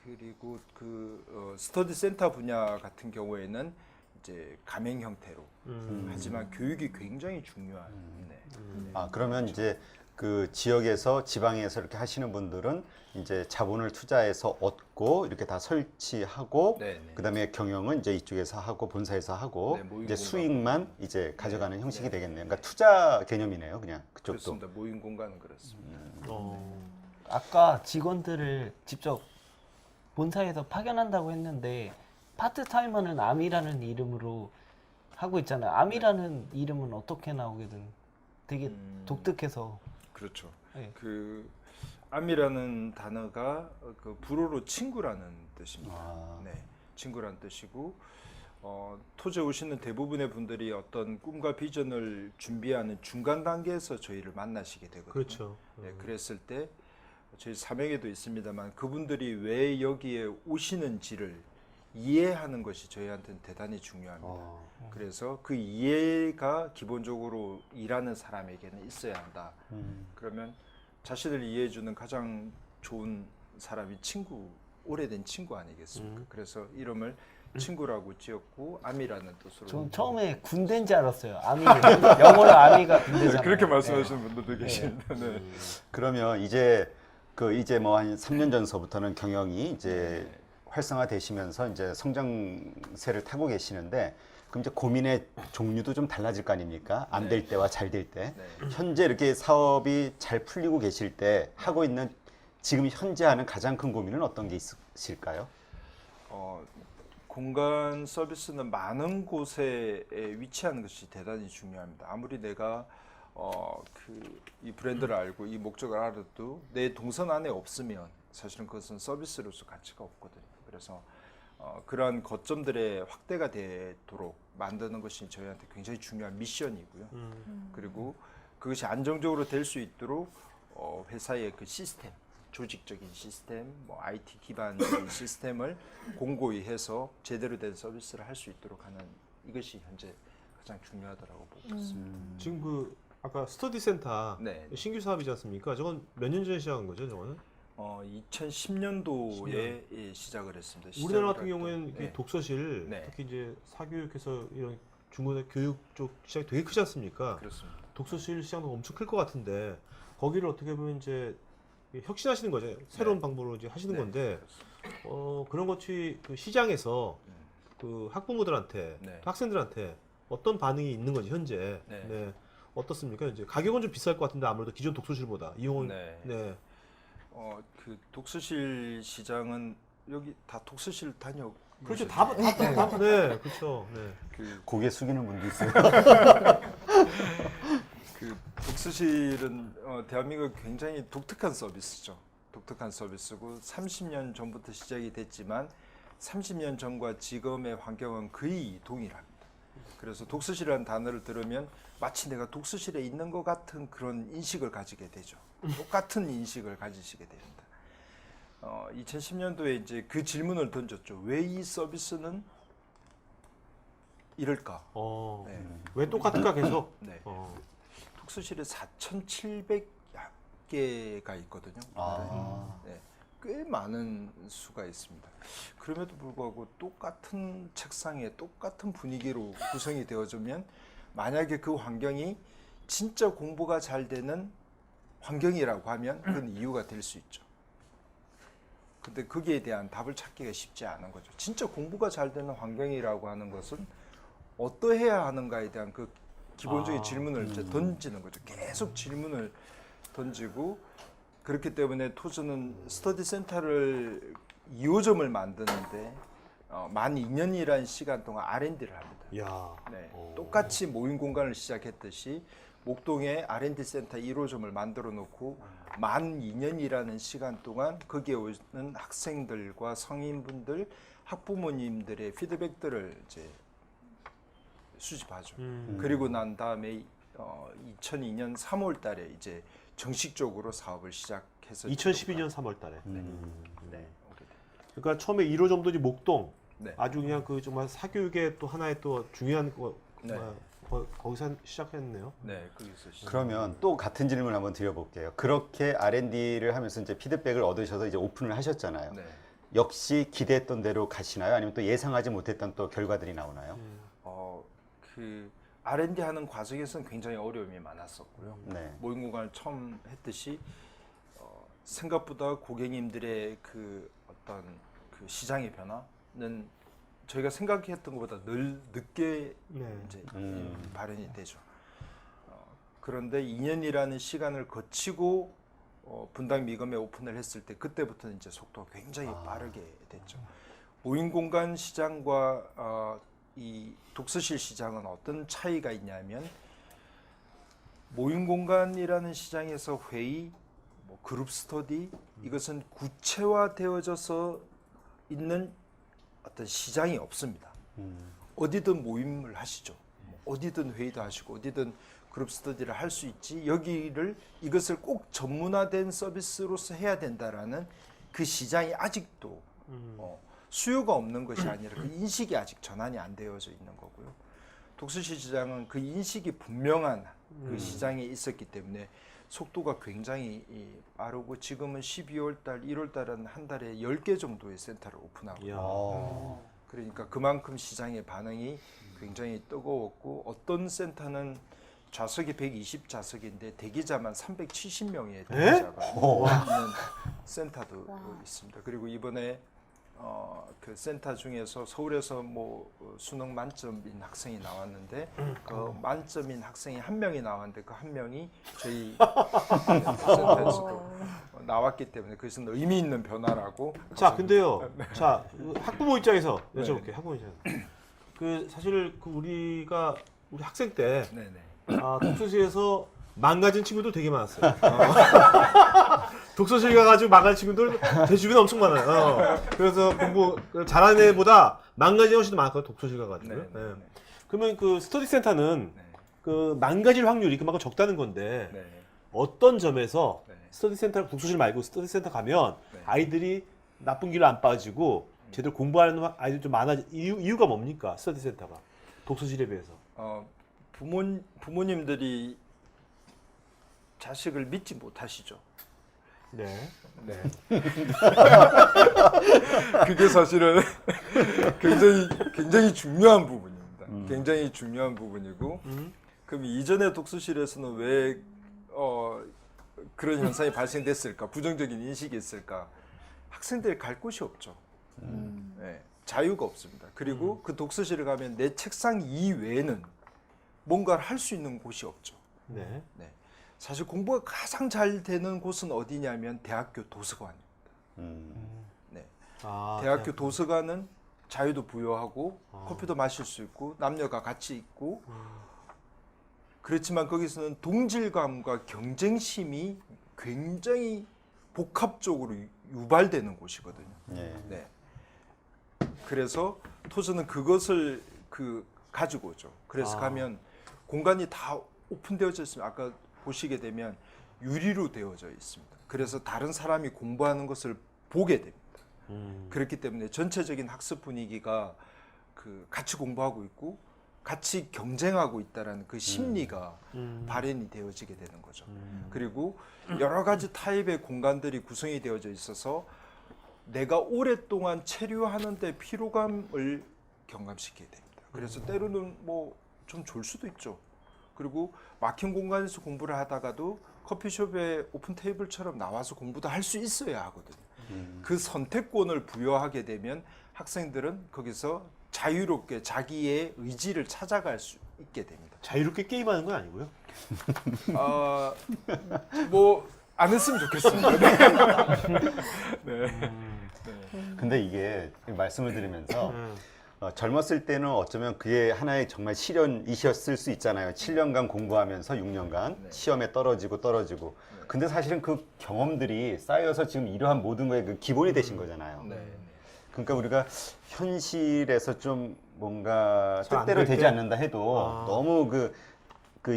그리고 그 스터디 센터 분야 같은 경우에는 이제 가맹 형태로 하지만 교육이 굉장히 중요한. 그러면 이제 그 지역에서 지방에서 이렇게 하시는 분들은 이제 자본을 투자해서 얻고 이렇게 다 설치하고 네네. 그다음에 경영은 이제 이쪽에서 하고 본사에서 하고 네, 모임 이제 공간. 수익만 이제 가져가는 네, 형식이 네. 되겠네요. 그러니까 투자 개념이네요, 그냥 그쪽도. 그렇습니다. 모임 공간은 그렇습니다. 아까 직원들을 직접 본사에서 파견한다고 했는데 파트타이머는 암이라는 이름으로 하고 있잖아요. 암이라는 이름은 어떻게 나오게 된? 되게 독특해서. 그렇죠. 네. 그 암이라는 단어가 그 불어로 친구라는 뜻입니다. 아. 네, 친구라는 뜻이고 토지에 오시는 대부분의 분들이 어떤 꿈과 비전을 준비하는 중간 단계에서 저희를 만나시게 되거든요. 그렇죠. 네, 그랬을 때 저희 사명에도 있습니다만 그분들이 왜 여기에 오시는지를 이해하는 것이 저희한테는 대단히 중요합니다. 그래서 그 이해가 기본적으로 일하는 사람에게는 있어야 한다. 그러면 자신을 이해해주는 가장 좋은 사람이 친구, 오래된 친구 아니겠습니까? 그래서 이름을 친구라고 지었고 암이라는 뜻으로. 전 처음에 군대인 줄 알았어요. 아미 영어로 아미가 군대잖아요. 그렇게 말씀하시는 분들도 계십니다. 네. 그러면 이제 뭐 한 3년 전서부터는 경영이 이제 활성화되시면서 이제 성장세를 타고 계시는데 그럼 이제 고민의 종류도 좀 달라질 거 아닙니까? 안 될 때와 잘 될 때. 네. 현재 이렇게 사업이 잘 풀리고 계실 때 하고 있는 지금 현재 하는 가장 큰 고민은 어떤 게 있으실까요? 공간 서비스는 많은 곳에 위치하는 것이 대단히 중요합니다. 아무리 내가 이 브랜드를 알고 이 목적을 알아도 내 동선 안에 없으면 사실은 그것은 서비스로서 가치가 없거든요. 그래서 그러한 거점들의 확대가 되도록 만드는 것이 저희한테 굉장히 중요한 미션이고요. 그리고 그것이 안정적으로 될 수 있도록 회사의 그 시스템, 조직적인 시스템, 뭐 IT 기반적인 시스템을 공고히 해서 제대로 된 서비스를 할 수 있도록 하는 이것이 현재 가장 중요하다고 보고 있습니다. 지금 그 아까 스터디 센터 네. 신규 사업이지 않습니까? 저건 몇 년 전에 시작한 거죠, 저거는? 2010년도에 시작을 했습니다. 우리나라 시작을 같은 할 경우에는 때, 이렇게 네. 독서실, 네. 특히 이제 사교육해서 이런 중고등 교육 쪽 시장이 되게 크지 않습니까? 그렇습니다. 독서실 시장도 엄청 클 것 같은데 거기를 어떻게 보면 이제 혁신하시는 거죠. 새로운 네. 방법으로 이제 하시는 네, 건데 그렇습니다. 그런 것이 그 시장에서 그 학부모들한테 네. 또 학생들한테 어떤 반응이 있는 건지 현재 네. 네. 어떻습니까? 이제 가격은 좀 비쌀 것 같은데 아무래도 기존 독서실보다 이용은 네. 네. 그 독서실 시장은 여기 다 독서실 다녀. 그렇죠. 네, 그렇죠. 네. 고개 숙이는 분도 있어요. 그 독서실은 대한민국 굉장히 독특한 서비스죠. 독특한 서비스고 30년 전부터 시작이 됐지만 30년 전과 지금의 환경은 거의 동일합니다. 그래서 독서실이라는 단어를 들으면 마치 내가 독서실에 있는 것 같은 그런 인식을 가지게 되죠. 똑같은 인식을 가지시게 됩니다. 2010년도에 이제 그 질문을 던졌죠. 왜 이 서비스는 이럴까? 네. 왜 똑같을까 계속? 네. 어. 독서실에 4,700개가 있거든요. 네. 꽤 많은 수가 있습니다. 그럼에도 불구하고 똑같은 책상에 똑같은 분위기로 구성이 되어주면 만약에 그 환경이 진짜 공부가 잘 되는 환경이라고 하면 그건 이유가 될 수 있죠. 근데 거기에 대한 답을 찾기가 쉽지 않은 거죠. 진짜 공부가 잘 되는 환경이라고 하는 것은 어떠해야 하는가에 대한 그 기본적인 질문을 이제 던지는 거죠. 계속 질문을 던지고 그렇기 때문에 토즈는 스터디 센터를 2호점을 만드는데 만 2년이라는 시간 동안 R&D를 합니다. 야. 네, 똑같이 모임 공간을 시작했듯이 목동에 R&D 센터 1호점을 만들어 놓고 만 2년이라는 시간 동안 거기에 오는 학생들과 성인분들, 학부모님들의 피드백들을 이제 수집하죠. 그리고 난 다음에 2002년 3월 달에 이제 정식적으로 사업을 시작해서 2012년 3월 달에. 네. 네. 그러니까 처음에 1호점도 목동 네. 아주 그냥 그 정말 사교육의 또 하나의 또 중요한 거 네. 거기서 시작했네요. 네, 거기서 시작. 그러면 또 같은 질문 한번 드려볼게요. 그렇게 R&D를 하면서 이제 피드백을 얻으셔서 이제 오픈을 하셨잖아요. 네. 역시 기대했던 대로 가시나요? 아니면 또 예상하지 못했던 또 결과들이 나오나요? 그 R&D 하는 과정에서는 굉장히 어려움이 많았었고요. 네. 모임 공간을 처음 했듯이 생각보다 고객님들의 그 어떤 그 시장의 변화는 저희가 생각했던 것보다 늘 늦게 네. 이제 발현이 되죠. 그런데 2년이라는 시간을 거치고 분당 미검에 오픈을 했을 때 그때부터는 이제 속도가 굉장히 빠르게 됐죠. 모임 공간 시장과 이 독서실 시장은 어떤 차이가 있냐면 모임 공간이라는 시장에서 회의, 뭐 그룹 스터디 이것은 구체화되어져서 있는 어떤 시장이 없습니다. 어디든 모임을 하시죠. 어디든 회의도 하시고 어디든 그룹 스터디를 할 수 있지 여기를 이것을 꼭 전문화된 서비스로서 해야 된다라는 그 시장이 아직도 수요가 없는 것이 아니라 그 인식이 아직 전환이 안 되어져 있는 거고요. 독서실 시장은 그 인식이 분명한 그 시장에 있었기 때문에 속도가 굉장히 빠르고 지금은 12월 달, 1월 달은 한 달에 10개 정도의 센터를 오픈하고 이야. 그러니까 그만큼 시장의 반응이 굉장히 뜨거웠고 어떤 센터는 좌석이 120좌석인데 대기자만 370명의 대기자가 있는 센터도 있습니다. 그리고 이번에 그 센터 중에서 서울에서 뭐 수능 만점인 학생이 나왔는데 그 만점인 학생이 한 명이 나왔는데 그 한 명이 저희 센터에서도 나왔기 때문에 그것은 의미 있는 변화라고. 자, 근데요. 자, 학부모 입장에서 네. 여쭤볼게요. 학부모 입장에서. 그 사실 그 우리가 우리 학생 때 네네. 독서실에서 망가진 친구들 되게 많았어요. 독서실 가가지고 망가진 친구들 제 주변에 엄청 많아요. 그래서 공부 잘하는 애보다 망가진 훨씬 더 많았거든요. 독서실 가가지고. 네, 네. 네, 그러면 그 스터디 센터는 네. 그 망가질 확률이 그만큼 적다는 건데 네. 어떤 점에서 네. 스터디 센터 독서실 말고 스터디 센터 가면 네. 아이들이 나쁜 길로 안 빠지고 제대로 공부하는 아이들 좀 많아지 이유가 뭡니까? 스터디 센터가 독서실에 비해서. 부모님들이 자식을 믿지 못하시죠. 네. 네. 그게 사실은 굉장히 중요한 부분입니다. 굉장히 중요한 부분이고, 그럼 이전에 독서실에서는 왜 그런 현상이 발생됐을까? 부정적인 인식이 있을까? 학생들이 갈 곳이 없죠. 네, 자유가 없습니다. 그리고 그 독서실에 가면 내 책상 이외에는 뭔가를 할 수 있는 곳이 없죠. 네. 네. 사실 공부가 가장 잘 되는 곳은 어디냐면 대학교 도서관입니다. 네. 대학교 도서관은 자유도 부여하고 커피도 마실 수 있고 남녀가 같이 있고 그렇지만 거기서는 동질감과 경쟁심이 굉장히 복합적으로 유발되는 곳이거든요. 네. 그래서 토저는 그것을 가지고 오죠. 그래서 가면 공간이 다 오픈되어져 있습니다. 아까 보시게 되면 유리로 되어져 있습니다. 그래서 다른 사람이 공부하는 것을 보게 됩니다. 그렇기 때문에 전체적인 학습 분위기가 같이 공부하고 있고 같이 경쟁하고 있다라는 그 심리가 발현이 되어지게 되는 거죠. 그리고 여러 가지 타입의 공간들이 구성이 되어져 있어서 내가 오랫동안 체류하는 데 피로감을 경감시키게 됩니다. 그래서 때로는 뭐 좀 졸 수도 있죠. 그리고 막힌 공간에서 공부를 하다가도 커피숍의 오픈 테이블처럼 나와서 공부도 할 수 있어야 하거든요. 그 선택권을 부여하게 되면 학생들은 거기서 자유롭게 자기의 의지를 찾아갈 수 있게 됩니다. 자유롭게 게임하는 건 아니고요. 뭐 안 했으면 좋겠습니다. 근데 이게 말씀을 들으면서 젊었을 때는 어쩌면 그게 하나의 정말 시련이셨을 수 있잖아요. 7년간 공부하면서 6년간 시험에 떨어지고. 근데 사실은 그 경험들이 쌓여서 지금 이러한 모든 거에 그 기본이 되신 거잖아요. 그러니까 우리가 현실에서 좀 뭔가 잘안 뜻대로 될 되지 때? 않는다 해도 너무 그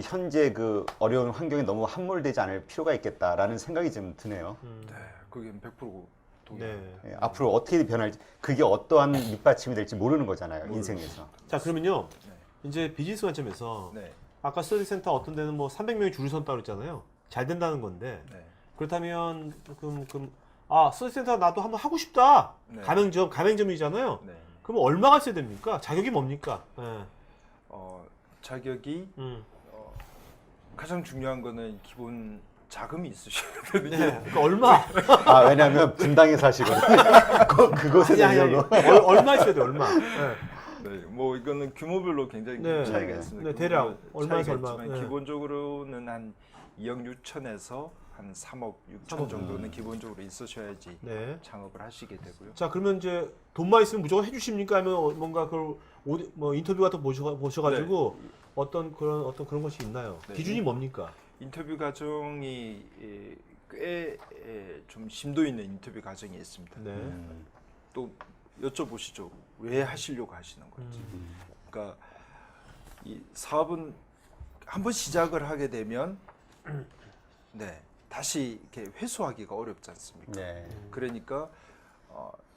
현재 그 어려운 환경에 너무 함몰되지 않을 필요가 있겠다라는 생각이 좀 드네요. 네, 그게 100% 동의합니다. 네. 예, 앞으로 어떻게 변할지 그게 어떠한 밑받침이 될지 모르는 거잖아요. 인생에서. 자, 그러면요. 이제 비즈니스 관점에서 네. 아까 스터디 센터 어떤 데는 뭐 300명이 줄을 선다고 그랬잖아요. 잘 된다는 건데. 네. 그렇다면 스터디 센터 나도 한번 하고 싶다. 네. 가맹점이잖아요. 네. 그럼 얼마가 있어야 됩니까? 자격이 뭡니까? 네. 자격이 가장 중요한 거는 기본 자금이 있으셔야 되는 게 그러니까 얼마? 왜냐하면 분당에서 하시거든요. 그곳에 아니. 되려고. 얼마 있어야 돼, 얼마? 네. 네, 뭐 이거는 규모별로 굉장히 네. 차이가 있습니다. 네, 대략 규모별로 얼마에서 차이가 얼마? 있지만 네. 기본적으로는 한 2억 6천에서 한 3억 6천 정도는 기본적으로 있으셔야지 네. 창업을 하시게 되고요. 자, 그러면 이제 돈만 있으면 무조건 해주십니까? 아니면 뭔가 뭐 인터뷰 같은 거 보셔가지고 어떤 그런 것이 있나요? 네. 기준이 뭡니까? 인터뷰 과정이 꽤 좀 심도 있는 인터뷰 과정이 있습니다. 네. 또 여쭤보시죠. 왜 하시려고 하시는 건지. 그러니까 이 사업은 한번 시작을 하게 되면 네, 다시 이렇게 회수하기가 어렵지 않습니까? 네. 그러니까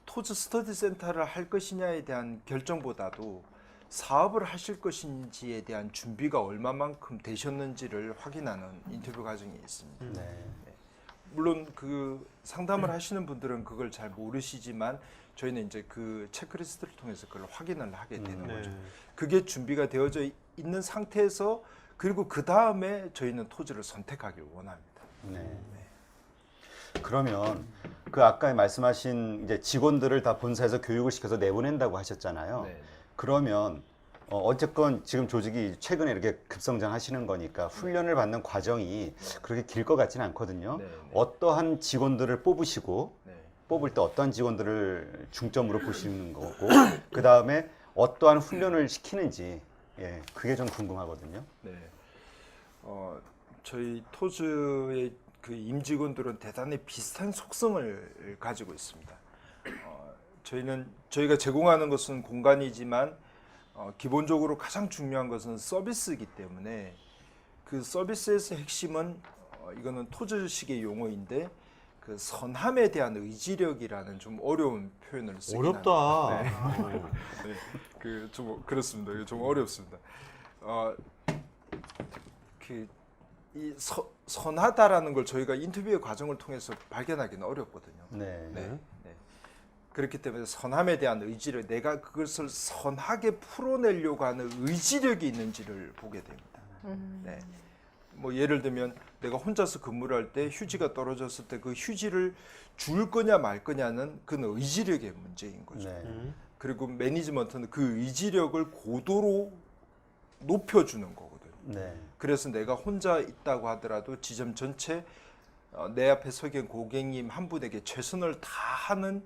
토즈 스터디 센터를 할 것이냐에 대한 결정보다도 사업을 하실 것인지에 대한 준비가 얼마만큼 되셨는지를 확인하는 인터뷰 과정이 있습니다. 네. 물론 그 상담을 하시는 분들은 그걸 잘 모르시지만 저희는 이제 그 체크리스트를 통해서 그걸 확인을 하게 되는 거죠. 네. 그게 준비가 되어져 있는 상태에서 그리고 그 다음에 저희는 토지를 선택하길 원합니다. 네. 그러면 그 아까 말씀하신 이제 직원들을 다 본사에서 교육을 시켜서 내보낸다고 하셨잖아요. 네. 그러면 어쨌건 지금 조직이 최근에 이렇게 급성장하시는 거니까 훈련을 받는 과정이 그렇게 길 것 같지는 않거든요. 네, 네. 어떠한 직원들을 뽑으시고 네. 뽑을 때 어떠한 직원들을 중점으로 보시는 거고 그 다음에 어떠한 훈련을 시키는지 예, 그게 좀 궁금하거든요. 네. 저희 토즈의 그 임직원들은 대단히 비슷한 속성을 가지고 있습니다. 저희가 제공하는 것은 공간이지만 기본적으로 가장 중요한 것은 서비스이기 때문에 그 서비스에서 핵심은 이거는 토즈식의 용어인데 그 선함에 대한 의지력이라는 좀 어려운 표현을 쓰긴 어렵다. 합니다. 네. 그 좀 그렇습니다. 이게 좀 어렵습니다. 이 선하다라는 걸 저희가 인터뷰의 과정을 통해서 발견하기는 어렵거든요. 네. 네. 네. 그렇기 때문에 선함에 대한 의지를 내가 그것을 선하게 풀어내려고 하는 의지력이 있는지를 보게 됩니다. 네. 뭐 예를 들면 내가 혼자서 근무를 할 때 휴지가 떨어졌을 때 그 휴지를 줄 거냐 말 거냐는 그건 의지력의 문제인 거죠. 네. 그리고 매니지먼트는 그 의지력을 고도로 높여주는 거거든요. 네. 그래서 내가 혼자 있다고 하더라도 지점 전체 내 앞에 서 계신 고객님 한 분에게 최선을 다하는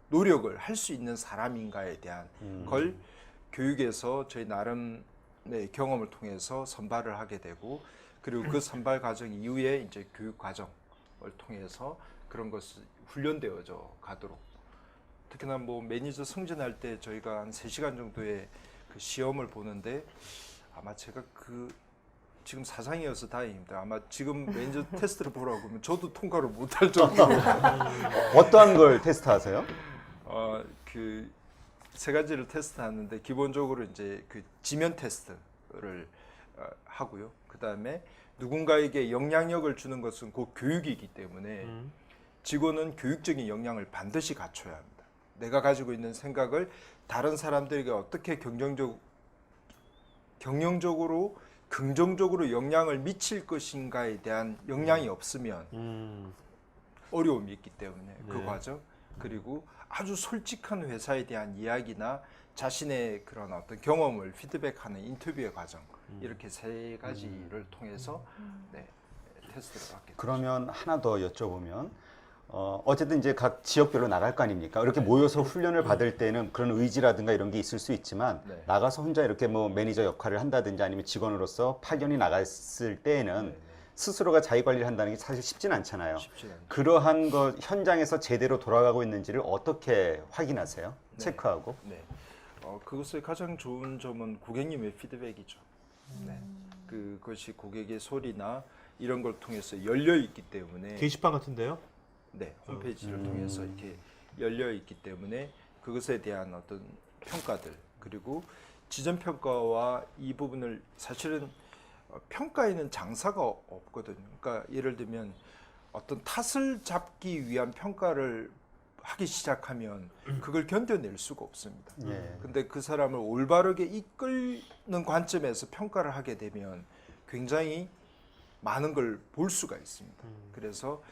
노력을 할 수 있는 사람인가에 대한 걸 교육에서 저희 나름 경험을 통해서 선발을 하게 되고 그리고 그 선발 과정 이후에 이제 교육 과정을 통해서 그런 것이 훈련되어져 가도록 특히나 뭐 매니저 승진할 때 저희가 한 3시간 정도의 그 시험을 보는데 아마 제가 지금 사장이어서 다행입니다. 아마 지금 매니저 테스트를 보라고 하면 저도 통과를 못할 정도로 어떠한 걸 테스트하세요? 그 세 가지를 테스트하는데 기본적으로 이제 그 지면 테스트를 하고요. 그 다음에 누군가에게 영향력을 주는 것은 그 교육이기 때문에 직원은 교육적인 역량을 반드시 갖춰야 합니다. 내가 가지고 있는 생각을 다른 사람들에게 어떻게 경영적으로 긍정적으로 영향을 미칠 것인가에 대한 역량이 없으면 어려움이 있기 때문에 그 네. 과정 그리고 아주 솔직한 회사에 대한 이야기나 자신의 그런 어떤 경험을 피드백하는 인터뷰의 과정 이렇게 세 가지를 통해서 네, 테스트를 받게 됩니다. 그러면 하나 더 여쭤보면 어쨌든 이제 각 지역별로 나갈 거 아닙니까? 이렇게 모여서 훈련을 받을 때는 그런 의지라든가 이런 게 있을 수 있지만 네. 나가서 혼자 이렇게 뭐 매니저 역할을 한다든지 아니면 직원으로서 파견이 나갔을 때에는 네, 네. 스스로가 자기 관리를 한다는 게 사실 쉽진 않잖아요. 쉽지 않죠. 그러한 것 현장에서 제대로 돌아가고 있는지를 어떻게 확인하세요? 네. 체크하고? 네. 그것의 가장 좋은 점은 고객님의 피드백이죠. 네. 그것이 고객의 소리나 이런 걸 통해서 열려 있기 때문에 게시판 같은데요? 네, 홈페이지를 통해서 이렇게 열려 있기 때문에 그것에 대한 어떤 평가들 그리고 지점 평가와 이 부분을 사실은 평가에는 장사가 없거든요. 그러니까 예를 들면 어떤 탓을 잡기 위한 평가를 하기 시작하면 그걸 견뎌낼 수가 없습니다. 예. 근데 그 사람을 올바르게 이끌는 관점에서 평가를 하게 되면 굉장히 많은 걸 볼 수가 있습니다. 그래서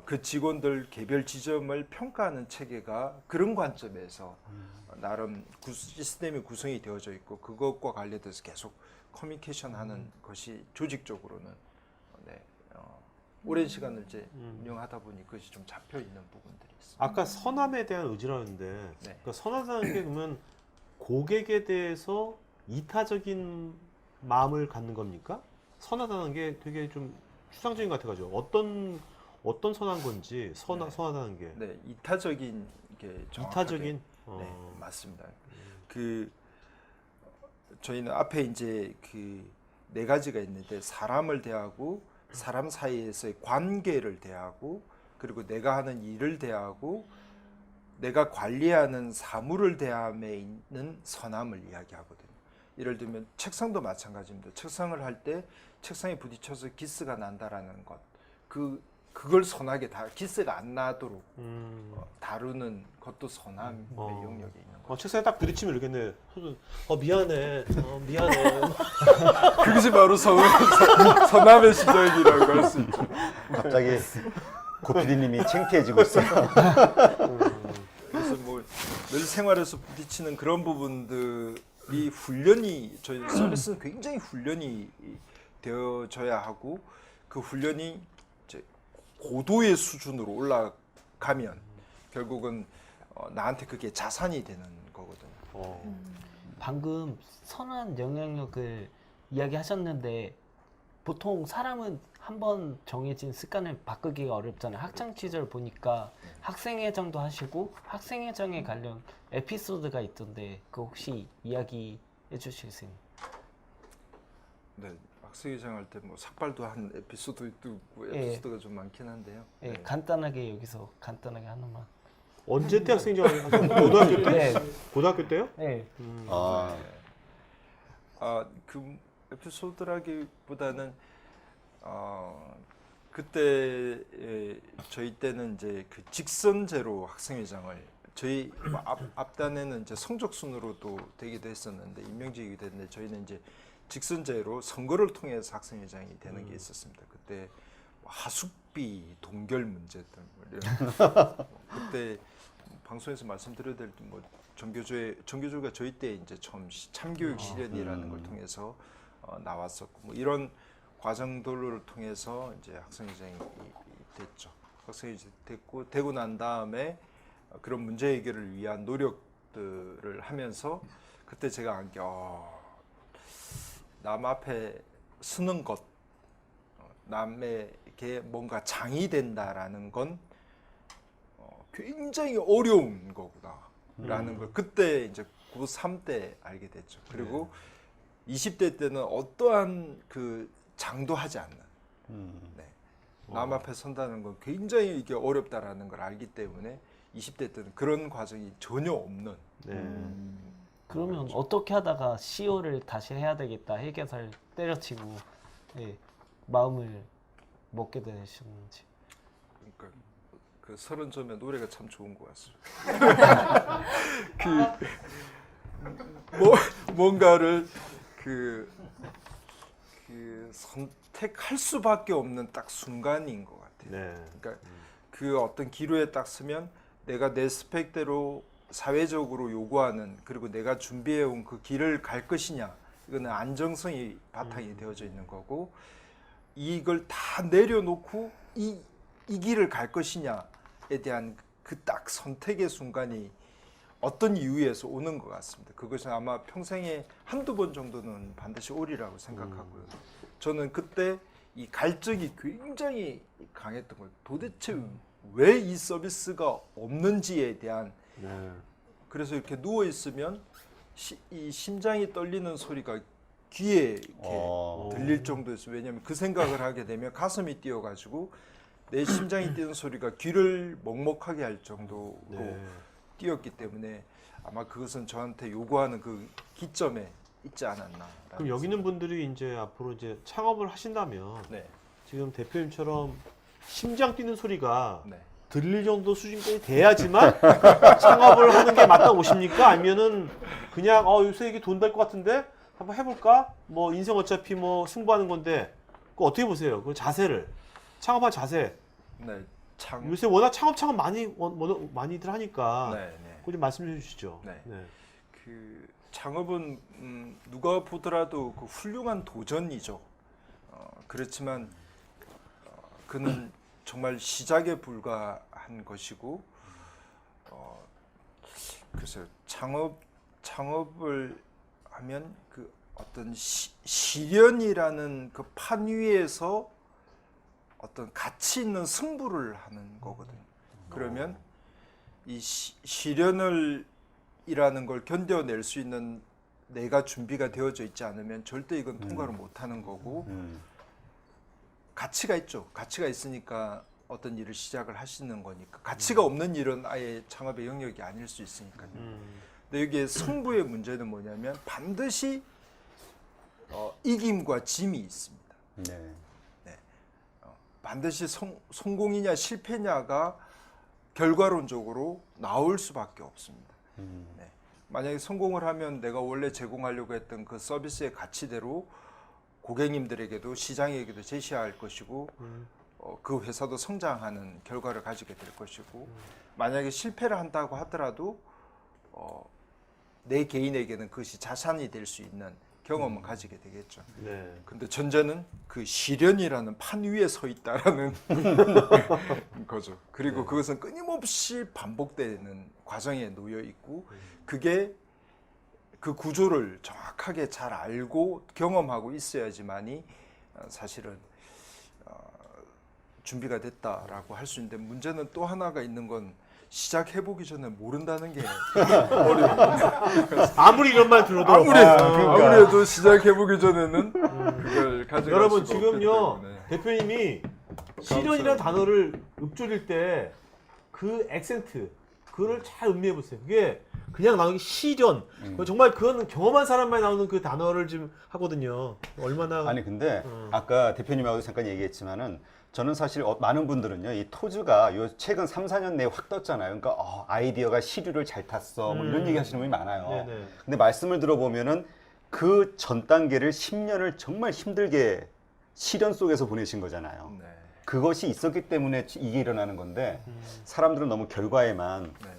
그 직원들 개별 지점을 평가하는 체계가 그런 관점에서 나름 시스템이 구성이 되어져 있고 그것과 관련돼서 계속 커뮤니케이션하는 것이 조직적으로는 네, 오랜 시간을 이제 운영하다 보니 그것이 좀 잡혀 있는 부분들이 있습니다. 아까 선함에 대한 의지라는데 네. 그러니까 선하다는 게 그러면 고객에 대해서 이타적인 마음을 갖는 겁니까? 선하다는 게 되게 좀 추상적인 것 같아가지고 어떤 선한 건지 선하다는 게 네, 이타적인 게 정확하게 이타적인 네, 맞습니다. 그 저희는 앞에 이제 그 네 가지가 있는데 사람을 대하고 사람 사이에서의 관계를 대하고 그리고 내가 하는 일을 대하고 내가 관리하는 사물을 대함에 있는 선함을 이야기하거든요. 예를 들면 책상도 마찬가지입니다. 책상을 할 때 책상에 부딪혀서 기스가 난다라는 것, 그걸 선하게 기스가 안 나도록 다루는 것도 선함의 영역에 있는 거죠. 책상에 딱 부딪히면 이러겠네. 미안해. 미안해. 그것이 바로 선함의 시작이라고 할 수 있죠. 갑자기 고피디님이 창피해지고 있어요. 그래서 뭐 늘 생활에서 부딪히는 그런 부분들이 훈련이 저희 서비스는 굉장히 훈련이 되어져야 하고 그 훈련이 이제 고도의 수준으로 올라가면 결국은 나한테 그게 자산이 되는 거거든요. 방금 선한 영향력을 이야기하셨는데 보통 사람은 한번 정해진 습관을 바꾸기가 어렵잖아요. 학창 시절 보니까 학생회장도 하시고 학생회장에 관련 에피소드가 있던데 그거 혹시 이야기해 주실 수 있나요? 네, 학생회장 할 때 뭐 삭발도 한 에피소드도 있고 예. 에피소드가 좀 많긴 한데요. 네, 네. 간단하게 여기서 간단하게 하나만. 언제 때 학생회장을 하셨어요? 고등학교 때? 네. 고등학교 때요? 네. 그 에피소드라기보다는 그때 저희 때는 이제 그 직선제로 학생회장을 저희 뭐 앞단에는 이제 성적 순으로도 되기도 했었는데 임명직이기도 했는데 저희는 이제 직선제로 선거를 통해서 학생회장이 되는 게 있었습니다. 그때 뭐 하숙비 동결 문제들 뭐 이런 그때 방송에서 말씀드려야 될 뭐 정교조가 저희 때 이제 처음 참교육 실현이라는 걸 통해서 나왔었고 뭐 이런 과정들을 통해서 이제 학생회장이 됐죠. 학생회장이 되고 난 다음에 그런 문제 해결을 위한 노력들을 하면서 그때 제가 안 게 남 앞에 서는 것, 남에게 뭔가 장이 된다라는 건 굉장히 어려운 거구나라는 걸 그때 이제 고3 때 알게 됐죠. 그리고 20대 때는 어떠한 그 장도 하지 않는 네. 남 앞에 선다는 건 굉장히 이게 어렵다라는 걸 알기 때문에 20대 때는 그런 과정이 전혀 없는 그러면 어떻게 하다가 CEO를 다시 해야 되겠다 회계사를 때려치고 마음을 먹게 되셨는지. 그러니까 그 30점의 노래가 참 좋은 것 같습니다. 뭔가를 그 선택할 수밖에 없는 딱 순간인 것 같아요. 네. 그러니까 그 어떤 기로에 딱 서면 내가 내 스펙대로 사회적으로 요구하는 그리고 내가 준비해온 그 길을 갈 것이냐 이거는 안정성이 바탕이 되어져 있는 거고 이걸 다 내려놓고 이 길을 갈 것이냐에 대한 그 딱 선택의 순간이 어떤 이유에서 오는 것 같습니다. 그것은 아마 평생에 한두 번 정도는 반드시 오리라고 생각하고요. 저는 그때 이 갈증이 굉장히 강했던 거예요. 도대체 왜 이 서비스가 없는지에 대한 그래서 이렇게 누워 있으면 이 심장이 떨리는 소리가 귀에 이렇게 들릴 정도였어요. 왜냐하면 그 생각을 하게 되면 가슴이 뛰어가지고 내 심장이 뛰는 소리가 귀를 먹먹하게 할 정도로 뛰었기 때문에 아마 그것은 저한테 요구하는 그 기점에 있지 않았나. 그럼 여기 있는 분들이 이제 앞으로 이제 창업을 하신다면 네, 지금 대표님처럼 심장 뛰는 소리가 네. 들릴 정도 수준까지 돼야지만 창업을 하는 게 맞다고 보십니까? 아니면은 그냥 요새 이게 돈 될 것 같은데 한번 해볼까? 뭐 인생 어차피 뭐 승부하는 건데 그거 어떻게 보세요? 그 자세를 창업한 자세. 네, 요새 워낙 창업 많이들 하니까 네. 그거 좀 말씀해 주시죠. 네. 그 창업은 누가 보더라도 그 훌륭한 도전이죠. 그렇지만 그는 정말 시작에 불과한 것이고 글쎄요 창업을 하면 그 어떤 시련이라는 그 판 위에서 어떤 가치 있는 승부를 하는 거거든요. 그러면 이 시련을 이라는 걸 견뎌낼 수 있는 내가 준비가 되어져 있지 않으면 절대 이건 통과를 못하는 거고 가치가 있죠. 가치가 있으니까 어떤 일을 시작을 하시는 거니까 가치가 없는 일은 아예 창업의 영역이 아닐 수 있으니까요. 근데 여기에 승부의 문제는 뭐냐면 반드시 이김과 짐이 있습니다. 네. 반드시 성공이냐 실패냐가 결과론적으로 나올 수밖에 없습니다. 네. 만약에 성공을 하면 내가 원래 제공하려고 했던 그 서비스의 가치대로 고객님들에게도 시장에게도 제시할 것이고 그 회사도 성장하는 결과를 가지게 될 것이고 만약에 실패를 한다고 하더라도 내 개인에게는 그것이 자산이 될 수 있는 경험을 가지게 되겠죠. 네. 근데 전제는 그 시련이라는 판 위에 서 있다라는 거죠. 그리고 그것은 끊임없이 반복되는 과정에 놓여 있고 그게 그 구조를 정확하게 잘 알고 경험하고 있어야지만이 사실은 준비가 됐다라고 할 수 있는데 문제는 또 하나가 있는 건 시작해보기 전에 모른다는 게 아무리 이런 말 들어도 아무래도 시작해보기 전에는 그걸 가져갈 여러분 수가 지금요 없기 때문에. 대표님이 시련이라는 단어를 읊조릴 때 그 액센트 그거를 잘 음미해 보세요. 그게 그냥 나오는 게 시련. 정말 그건 경험한 사람만 나오는 그 단어를 지금 하거든요. 얼마나 아니 근데 아까 대표님하고도 잠깐 얘기했지만은 저는 사실 많은 분들은요 이 토즈가 요 최근 3, 4년 내에 확 떴잖아요. 그러니까 아이디어가 시류를 잘 탔어 뭐 이런 얘기 하시는 분이 많아요. 네네. 근데 말씀을 들어보면은 그 전 단계를 10년을 정말 힘들게 시련 속에서 보내신 거잖아요. 네. 그것이 있었기 때문에 이게 일어나는 건데 사람들은 너무 결과에만 네.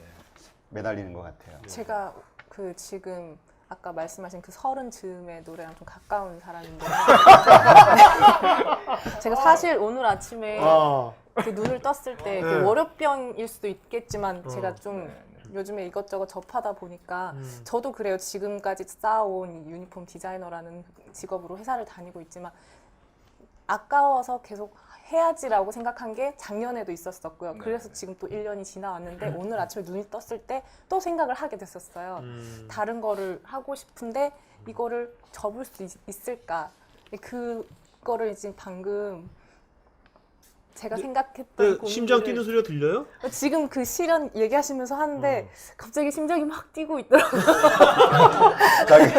매달리는 것 같아요. 제가 그 지금 아까 말씀하신 그 30즈음의 노래랑 좀 가까운 사람인데요. 제가 사실 오늘 아침에 그 눈을 떴을 때 그 월요병일 수도 있겠지만 제가 좀 요즘에 이것저것 접하다 보니까 저도 그래요. 지금까지 쌓아온 이 유니폼 디자이너라는 직업으로 회사를 다니고 있지만 아까워서 계속 해야지라고 생각한 게 작년에도 있었었고요. 그래서 지금 또 1년이 지나왔는데 오늘 아침에 눈이 떴을 때 또 생각을 하게 됐었어요. 다른 거를 하고 싶은데 이거를 접을 수 있을까? 그거를 이제 방금 제가 생각했던 심장 고민들을 뛰는 소리가 들려요? 지금 그 시련 얘기하시면서 하는데 갑자기 심장이 막 뛰고 있더라고요. 자기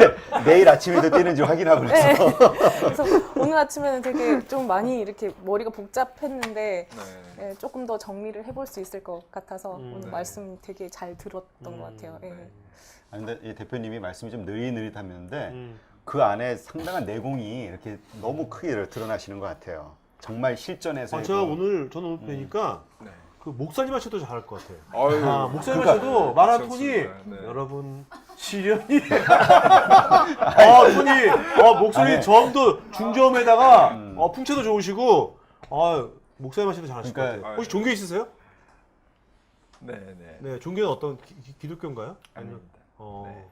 내일 아침에도 뛰는지 확인하고 그래서 네. 그래서 오늘 아침에는 되게 좀 많이 이렇게 머리가 복잡했는데 네, 조금 더 정리를 해볼 수 있을 것 같아서 오늘 말씀 되게 잘 들었던 것 같아요. 예. 아니, 근데 이 대표님이 말씀이 좀 느릿느릿하는데 그 안에 상당한 내공이 이렇게 너무 크게 드러나시는 것 같아요. 정말 실전에서 제가 저는 오늘 뵈니까 네. 그 목사님 하셔도 잘할 것 같아요. 아유, 목사님 그러니까 하셔도 마라톤이 괜찮습니다. 네. 여러분 시련이 톤이 목소리 아니. 저음도 중저음에다가 풍채도 좋으시고 목사님 하셔도 잘하실 것 그러니까- 같아요. 혹시 종교 있으세요? 네. 네, 종교는 어떤 기독교인가요? 아니면 아닙니다. 네.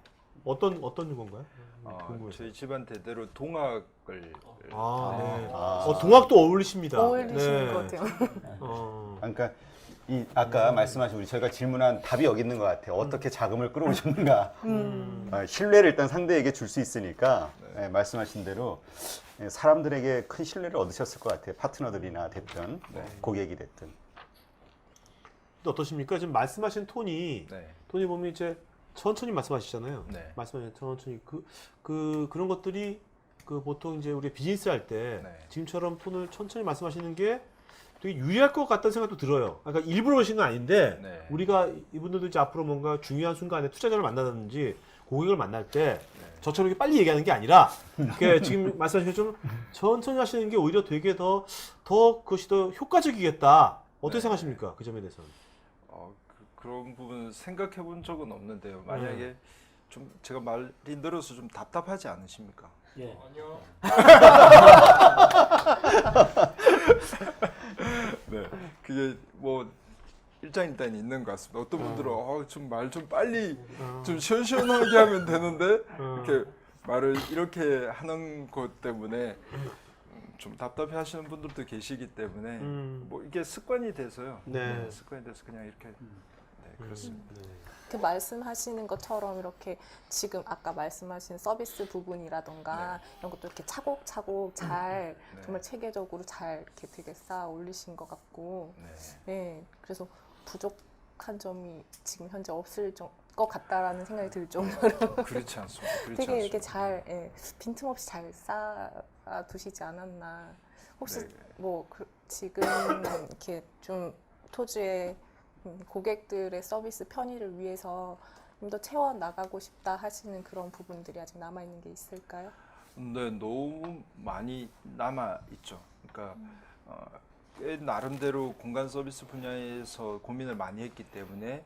어떤 건가요? 궁금해서. 저희 집안 대대로 동학을 네. 아. 동학도 어울리십니다. 어울리시는 네. 것 같아요. 그러니까 이 아까 말씀하신 우리 저희가 질문한 답이 여기 있는 것 같아요. 어떻게 자금을 끌어오셨는가? 신뢰를 일단 상대에게 줄 수 있으니까 예, 말씀하신 대로 예, 사람들에게 큰 신뢰를 얻으셨을 것 같아요. 파트너들이나 됐든 고객이 됐든. 또 어떠십니까? 지금 말씀하신 톤이 네. 보면 이제 천천히 말씀하시잖아요. 네. 말씀하신 천천히 그런 것들이 그 보통 이제 우리 비즈니스 할 때 네. 지금처럼 톤을 천천히 말씀하시는 게 되게 유리할 것 같다는 생각도 들어요. 그러니까 일부러 그러신 건 아닌데 네. 우리가 이분들도 이제 앞으로 뭔가 중요한 순간에 투자자를 만나든지 고객을 만날 때 저처럼 이렇게 빨리 얘기하는 게 아니라 이렇게 지금 말씀하신 좀 천천히 하시는 게 오히려 되게 더 그것이 더 효과적이겠다. 어떻게 생각하십니까? 그 점에 대해서는. 그런 부분 생각해 본 적은 없는데요. 만약에 좀 제가 말이 늘어서 좀 답답하지 않으십니까? 예. 네. 그게 뭐 일장일단 있는 것 같습니다. 어떤 분들은 좀 말 좀 빨리 좀 시원시원하게 하면 되는데 이렇게 말을 이렇게 하는 것 때문에 좀 답답해하시는 분들도 계시기 때문에 뭐 이게 습관이 돼서요. 네. 습관이 돼서 그냥 이렇게 네, 그렇습니다. 그 말씀하시는 것처럼 이렇게 지금 아까 말씀하신 서비스 부분이라던가 이런 것도 이렇게 차곡차곡 잘 네. 정말 체계적으로 잘 이렇게 되게 쌓아 올리신 것 같고, 네. 네, 그래서 부족한 점이 지금 현재 없을 것 같다라는 생각이 들 정도로 그렇지 않습니다. 그렇지 되게 이렇게 않습니다. 잘 빈틈없이 잘 쌓아 두시지 않았나. 혹시 네. 뭐 지금 이렇게 좀 토지의 고객들의 서비스 편의를 위해서 좀 더 채워 나가고 싶다 하시는 그런 부분들이 아직 남아 있는 게 있을까요? 네, 너무 많이 남아 있죠. 그러니까 꽤 나름대로 공간 서비스 분야에서 고민을 많이 했기 때문에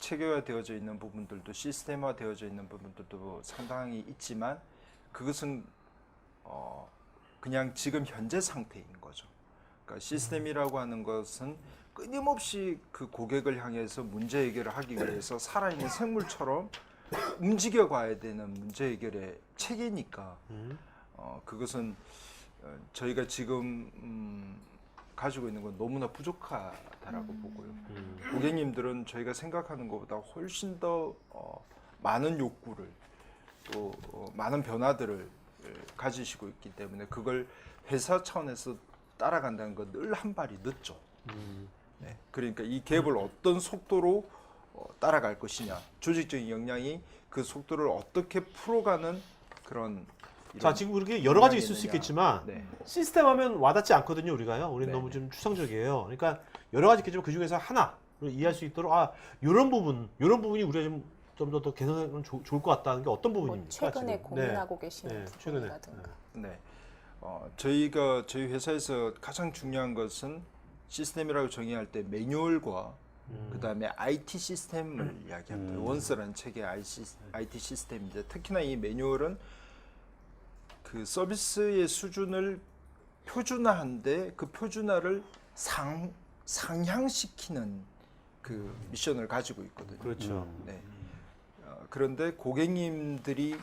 체계화되어져 있는 부분들도 시스템화되어져 있는 부분들도 상당히 있지만 그것은 그냥 지금 현재 상태인 거죠. 그러니까 시스템이라고 하는 것은 끊임없이 그 고객을 향해서 문제 해결을 하기 위해서 살아있는 생물처럼 움직여 가야 되는 문제 해결의 체계니까 그것은 저희가 지금 가지고 있는 건 너무나 부족하다라고 보고요. 고객님들은 저희가 생각하는 것보다 훨씬 더 많은 욕구를 또 많은 변화들을 가지시고 있기 때문에 그걸 회사 차원에서 따라간다는 건 늘 한 발이 늦죠. 네, 그러니까 이 갭을 어떤 속도로 따라갈 것이냐, 조직적인 역량이 그 속도를 어떻게 풀어가는 그런 자, 지금 이렇게 여러 가지 있을 수 있느냐. 있겠지만 네. 시스템 하면 와닿지 않거든요, 우리가요. 우리는 네, 너무 네. 좀 추상적이에요. 그러니까 여러 가지 있겠지만 그 중에서 하나 이해할 수 있도록 이런 부분이 우리가 좀 더 개선하면 좋을 것 같다는 게 어떤 뭐 부분입니까? 최근에 지금? 고민하고 계시는 네, 최근에. 부분이라든가. 네. 저희 회사에서 가장 중요한 것은 시스템이라고 정의할 때 매뉴얼과 그다음에 IT 시스템을 이야기합니다. 원스라는 책의 IT 시스템인데 특히나 이 매뉴얼은 그 서비스의 수준을 표준화한데 그 표준화를 상향시키는 그 미션을 가지고 있거든요. 그렇죠. 네. 그런데 고객님들이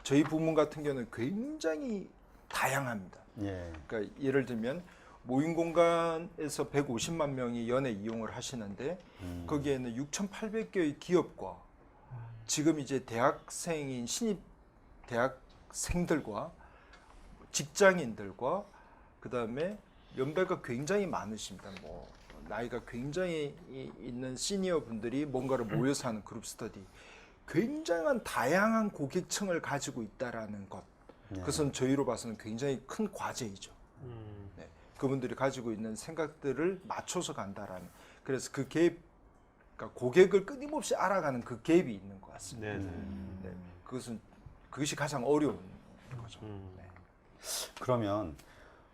저희 부문 같은 경우는 굉장히 다양합니다. 예. 그러니까 예를 들면 모임 공간에서 150만 명이 연애 이용을 하시는데 거기에는 6,800개의 기업과 지금 이제 대학생인 신입 대학생들과 직장인들과 그다음에 연배가 굉장히 많으십니다. 뭐 나이가 굉장히 있는 시니어 분들이 뭔가를 모여서 하는 그룹 스터디. 굉장한 다양한 고객층을 가지고 있다라는 것. 그것은 저희로 봐서는 굉장히 큰 과제이죠. 네. 그분들이 가지고 있는 생각들을 맞춰서 간다라는. 그래서 그 갭, 그러니까 고객을 끊임없이 알아가는 그 갭이 있는 것 같습니다. 네. 네. 그것이 가장 어려운 거죠. 네. 그러면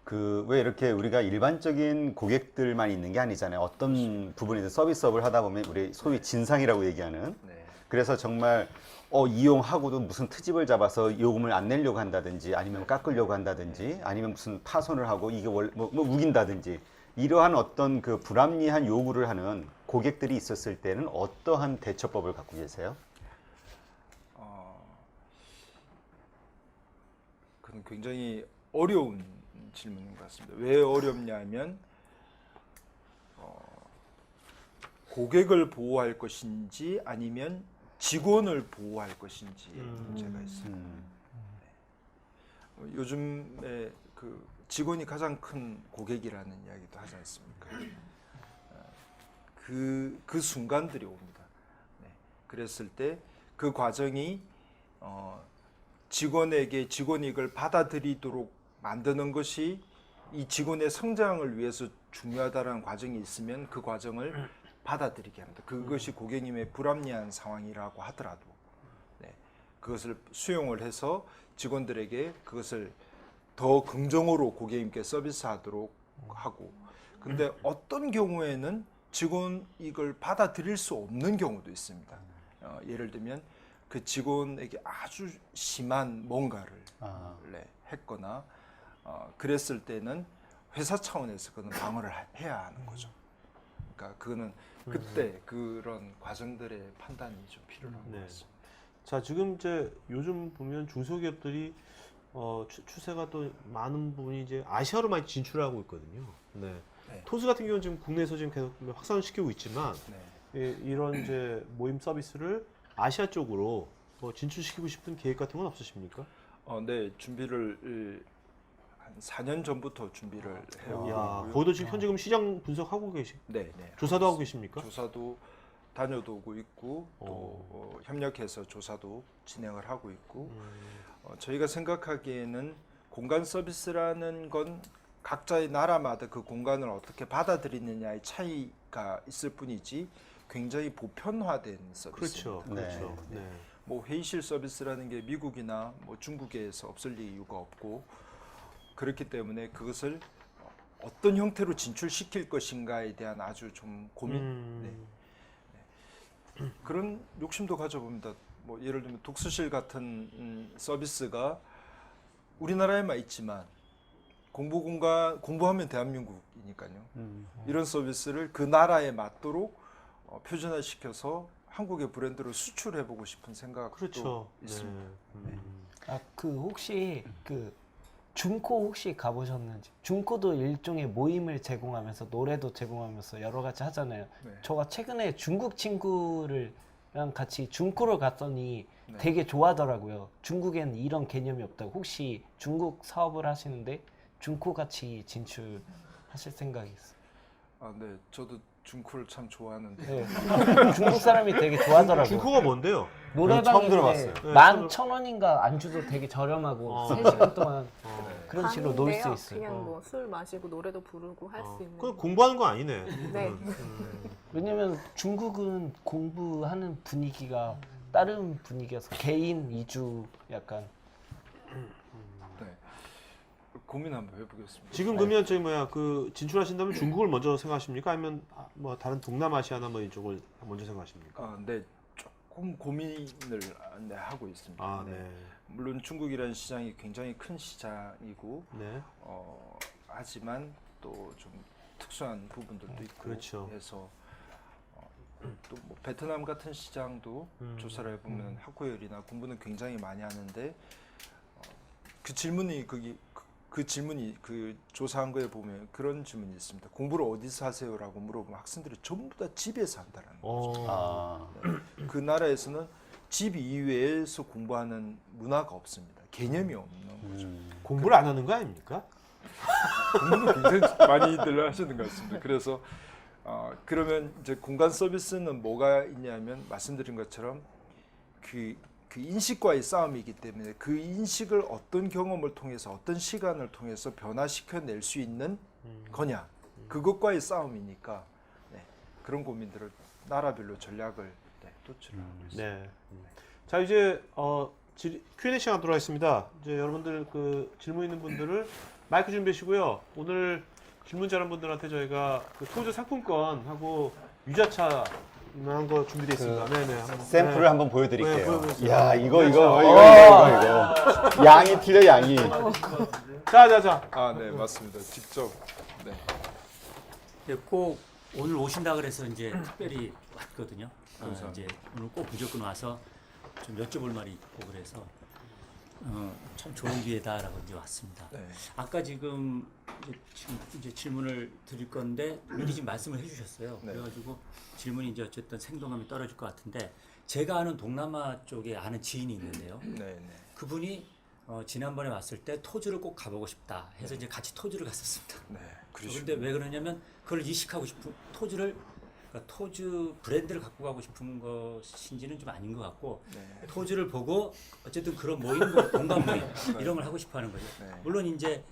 그 왜 이렇게 우리가 일반적인 고객들만 있는 게 아니잖아요. 어떤 부분이든 서비스업을 하다 보면 우리 소위 진상이라고 얘기하는 네. 그래서 정말 이용하고도 무슨 트집을 잡아서 요금을 안 내려고 한다든지 아니면 깎으려고 한다든지 아니면 무슨 파손을 하고 이게 뭐 우긴다든지 이러한 어떤 그 불합리한 요구를 하는 고객들이 있었을 때는 어떠한 대처법을 갖고 계세요? 그건 굉장히 어려운 질문인 것 같습니다. 왜 어렵냐면 고객을 보호할 것인지 아니면 직원을 보호할 것인지의 문제가 있습니다. 요즘에 그 직원이 가장 큰 고객이라는 이야기도 하지 않습니까? 그 순간들이 옵니다. 네. 그랬을 때 그 과정이 직원에게 직원이 이걸 받아들이도록 만드는 것이 이 직원의 성장을 위해서 중요하다는 과정이 있으면 그 과정을 받아들이게 합니다. 그것이 고객님의 불합리한 상황이라고 하더라도 네, 그것을 수용을 해서 직원들에게 그것을 더 긍정으로 고객님께 서비스하도록 하고 근데 어떤 경우에는 직원 이걸 받아들일 수 없는 경우도 있습니다. 예를 들면 그 직원에게 아주 심한 뭔가를 네, 했거나 그랬을 때는 회사 차원에서 그는 방어를 해야 하는 거죠. 그러니까 그거는 그때 그런 과정들의 판단이 좀 필요한 것 같습니다. 자, 지금 이제 요즘 보면 중소기업들이 추세가 또 많은 부분이 이제 아시아로 많이 진출하고 있거든요. 네. 네. 토스 같은 경우는 지금 국내에서 지금 계속 확산을 시키고 있지만 네. 이런 이제 모임 서비스를 아시아 쪽으로 진출시키고 싶은 계획 같은 건 없으십니까? 네, 준비를 한 4년 전부터 준비를 해오고 야, 있고요. 거기도 지금 현재 그럼 시장 분석하고 네. 조사도 하고 계십니까? 조사도 다녀도 오고 있고 또 오. 협력해서 조사도 진행을 하고 있고 저희가 생각하기에는 공간 서비스라는 건 각자의 나라마다 그 공간을 어떻게 받아들이느냐의 차이가 있을 뿐이지 굉장히 보편화된 서비스입니다. 그렇죠. 그렇죠. 네. 뭐 회의실 서비스라는 게 미국이나 뭐 중국에서 없을 이유가 없고 그렇기 때문에 그것을 어떤 형태로 진출시킬 것인가에 대한 아주 좀 고민 그런 욕심도 가져봅니다. 뭐 예를 들면 독서실 같은 서비스가 우리나라에만 있지만 공부하면 대한민국이니까요. 이런 서비스를 그 나라에 맞도록 표준화시켜서 한국의 브랜드로 수출해보고 싶은 생각도 그렇죠. 있습니다. 그 혹시 그 중코 혹시 가보셨는지? 중코도 일종의 모임을 제공하면서 노래도 제공하면서 여러 가지 하잖아요. 네. 저가 최근에 중국 친구랑 같이 중코를 갔더니 네. 되게 좋아하더라고요. 중국에는 이런 개념이 없다고. 혹시 중국 사업을 하시는데 중코 같이 진출하실 생각이 있어요? 아, 네, 저도 중코를 참 좋아하는데 네. 중국 사람이 되게 좋아하더라고요. 중코가 뭔데요? 처음 노래방인데 들어봤어요. 네, 11,000원인가 안주도 되게 저렴하고 3시간 동안 어. 그런 식으로 놀 수 방인데요. 있어요. 그냥 뭐 술 마시고 노래도 부르고 할 수 있는. 그건 공부하는 거 아니네. 네. 왜냐면 중국은 공부하는 분위기가 다른 분위기여서 개인 위주 약간 네. 고민 한번 해보겠습니다. 지금 그러면 저희 그 진출하신다면 중국을 먼저 생각하십니까? 아니면 뭐 다른 동남아시아나 뭐 이쪽을 먼저 생각하십니까? 아, 네, 조금 고민을 하고 있습니다. 아, 네. 네. 물론 중국이라는 시장이 굉장히 큰 시장이고 네. 하지만 또 좀 특수한 부분들도 있고 그렇죠. 해서 또 뭐 베트남 같은 시장도 조사를 해보면 학구열이나 공부는 굉장히 많이 하는데 그 질문이 그 질문이 그 조사한 거에 보면 그런 질문이 있습니다. 공부를 어디서 하세요라고 물어보면 학생들이 전부 다 집에서 한다는 거죠. 아, 그 나라에서는 집 이외에서 공부하는 문화가 없습니다. 개념이 없는 거죠. 공부를 안 하는 거 아닙니까? 공부는 굉장히 많이들 하시는 것 같습니다. 그래서 그러면 이제 공간 서비스는 뭐가 있냐면 말씀드린 것처럼 그 인식과의 싸움이기 때문에 그 인식을 어떤 경험을 통해서 어떤 시간을 통해서 변화시켜낼 수 있는 거냐 그것과의 싸움이니까 그런 고민들을 나라별로 전략을 도출하고 있습니다. 네. 자 이제 Q&A 시간 들어와 있습니다. 이제 여러분들 그 질문 있는 분들을 마이크 준비하시고요. 오늘 질문 잘한 분들한테 저희가 그 토즈 상품권하고 유자차 이만한 거 준비되어 있습니다. 네네. 한번. 샘플을 네. 한번 네, 보여드릴게요. 보여주세요. 야, 이거 그렇죠. 양이 틀려, 양이. 자. 아, 네, 맞습니다. 직접. 네. 네, 꼭 오늘 오신다 그래서 이제 특별히 왔거든요. 이제 오늘 꼭 무조건 와서 좀 여쭤볼 말이 있고 그래서 참 좋은 기회다라고 이제 왔습니다. 네. 아까 지금 이제 질문을 드릴 건데 미리 지금 말씀을 해주셨어요. 네. 그래가지고 질문이 이제 어쨌든 생동감이 떨어질 것 같은데 제가 아는 동남아 쪽에 아는 지인이 있는데요. 네. 그분이 지난번에 왔을 때 토주를 꼭 가보고 싶다 해서 이제 같이 토주를 갔었습니다. 네. 그런데 왜 그러냐면 그걸 이식하고 싶은 토주를 그러니까 토주 브랜드를 갖고 가고 싶은 것인지는 좀 아닌 것 같고 네. 토주를 보고 어쨌든 그런 모임, 공간 모임 이런 걸 하고 싶어하는 거죠. 네. 물론 이제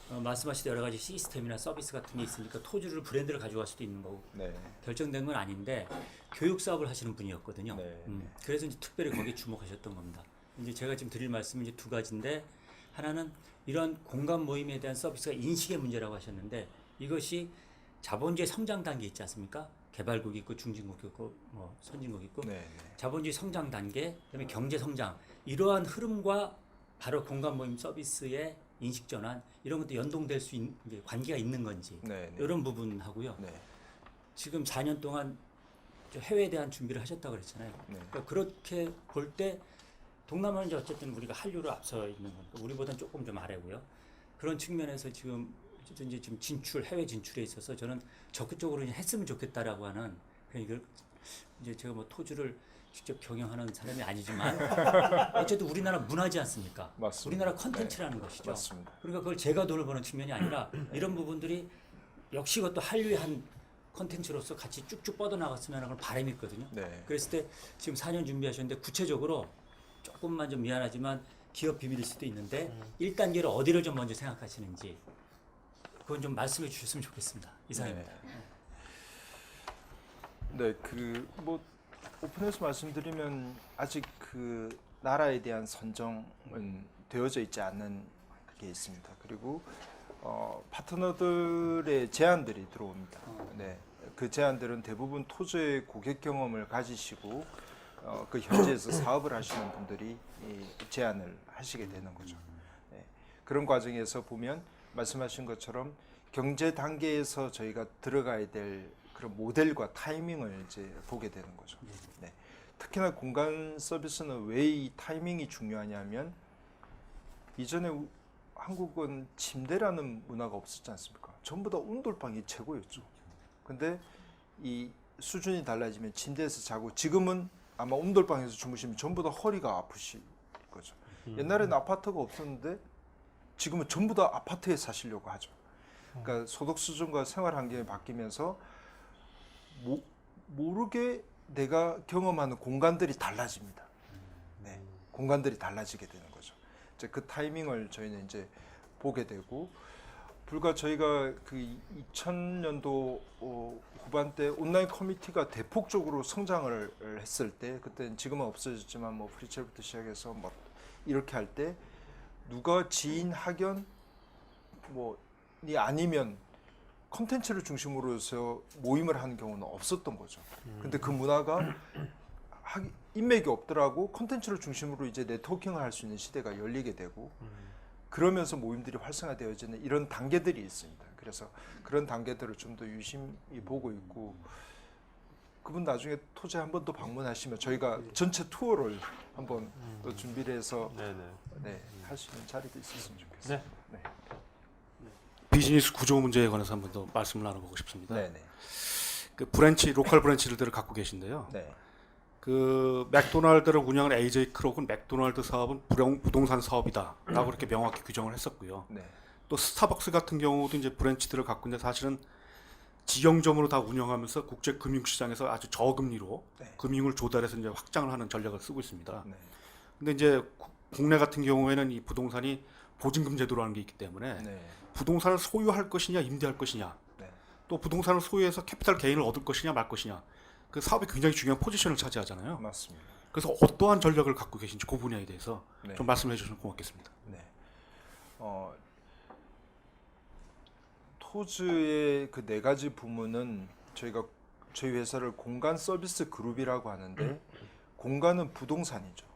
말씀하신 여러 가지 시스템이나 서비스 같은 게 있으니까 토주를 브랜드를 가져갈 수도 있는 거고 네. 결정된 건 아닌데 교육 사업을 하시는 분이었거든요. 네. 그래서 이제 특별히 거기에 주목하셨던 겁니다. 이제 제가 지금 드릴 말씀은 이제 두 가지인데 하나는 이런 공간 모임에 대한 서비스가 인식의 문제라고 하셨는데 이것이 자본주의 성장 단계 있지 않습니까? 개발국 있고 중진국 있고 뭐 선진국 있고 네. 자본주의 성장 단계 그다음에 경제 성장 이러한 흐름과 바로 공간 모임 서비스의 인식 전환 이런 것도 연동될 수 있는 이제 관계가 있는 건지 네. 이런 부분하고요. 네. 지금 4년 동안 해외에 대한 준비를 하셨다고 그랬잖아요. 네. 그러니까 그렇게 볼 때 동남아는 이제 어쨌든 우리가 한류로 앞서 있는 거니까 우리보다는 조금 좀 아래고요. 그런 측면에서 지금 이제 좀 해외 진출에 있어서 저는 적극적으로 이제 했으면 좋겠다라고 하는 그런 이걸 이제 제가 뭐 토주를 직접 경영하는 사람이 아니지만 어쨌든 우리나라 문화지 않습니까? 맞습니다. 우리나라 컨텐츠라는 것이죠. 맞습니다. 그러니까 그걸 제가 돈을 버는 측면이 아니라 이런 부분들이 역시 그것도 한류의 한 컨텐츠로서 같이 쭉쭉 뻗어나갔으면 하는 바람이 있거든요. 네. 그랬을 때 지금 4년 준비하셨는데 구체적으로 조금만 좀 미안하지만 기업 비밀일 수도 있는데 1단계로 어디를 좀 먼저 생각하시는지 그건 좀 말씀해 주셨으면 좋겠습니다. 이상입니다. 네, 그 뭐 오픈해서 말씀드리면 아직 그 나라에 대한 선정은 되어져 있지 않는 게 있습니다. 그리고 파트너들의 제안들이 들어옵니다. 네, 그 제안들은 대부분 토주의 고객 경험을 가지시고 그 현지에서 사업을 하시는 분들이 이 제안을 하시게 되는 거죠. 네, 그런 과정에서 보면 말씀하신 것처럼 경제 단계에서 저희가 들어가야 될 그런 모델과 타이밍을 이제 보게 되는 거죠. 네. 특히나 공간 서비스는 왜 이 타이밍이 중요하냐면 이전에 한국은 침대라는 문화가 없었지 않습니까? 전부 다 온돌방이 최고였죠. 근데 이 수준이 달라지면 침대에서 자고 지금은 아마 온돌방에서 주무시면 전부 다 허리가 아프실 거죠. 옛날에는 아파트가 없었는데 지금은 전부 다 아파트에 사시려고 하죠. 그러니까 소득 수준과 생활 환경이 바뀌면서 모르게 내가 경험하는 공간들이 달라집니다. 네, 공간들이 달라지게 되는 거죠. 이제 그 타이밍을 저희는 이제 보게 되고 불과 저희가 그 2000년도 후반때 온라인 커뮤니티가 대폭적으로 성장을 했을 때 그때는 지금은 없어졌지만 뭐 프리첼부터 시작해서 뭐 이렇게 할 때 누가 지인 학연 뭐이 아니면 콘텐츠를 중심으로 해서 모임을 하는 경우는 없었던 거죠. 근데 그 문화가 인맥이 없더라고 콘텐츠를 중심으로 이제 네트워킹을 할 수 있는 시대가 열리게 되고 그러면서 모임들이 활성화되어지는 이런 단계들이 있습니다. 그래서 그런 단계들을 좀 더 유심히 보고 있고 그분 나중에 토지에 한 번 더 방문하시면 저희가 전체 투어를 한번 또 준비를 해서 네, 할 수 있는 자리도 있었으면 좋겠습니다. 네. 비즈니스 구조 문제에 관해서 한 번 더 말씀을 나눠보고 싶습니다. 네네. 그 브랜치, 로컬 브랜치들을 갖고 계신데요. 네. 그 맥도날드를 운영하는 AJ 크록은 맥도날드 사업은 부동산 사업이다라고 이렇게 명확히 규정을 했었고요. 네. 또 스타벅스 같은 경우도 이제 브랜치들을 갖고 있는데 사실은 직영점으로 다 운영하면서 국제 금융시장에서 아주 저금리로 네. 금융을 조달해서 이제 확장을 하는 전략을 쓰고 있습니다. 네. 근데 이제 국내 같은 경우에는 이 부동산이 보증금 제도라는 게 있기 때문에 네. 부동산을 소유할 것이냐 임대할 것이냐 네. 또 부동산을 소유해서 캐피탈 게인을 얻을 것이냐 말 것이냐 그 사업이 굉장히 중요한 포지션을 차지하잖아요. 맞습니다. 그래서 어떠한 전략을 갖고 계신지 그 분야에 대해서 네. 좀 말씀해 주시면 고맙겠습니다. 네. 토즈의 그 네 가지 부문은 저희 회사를 공간 서비스 그룹이라고 하는데 공간은 부동산이죠.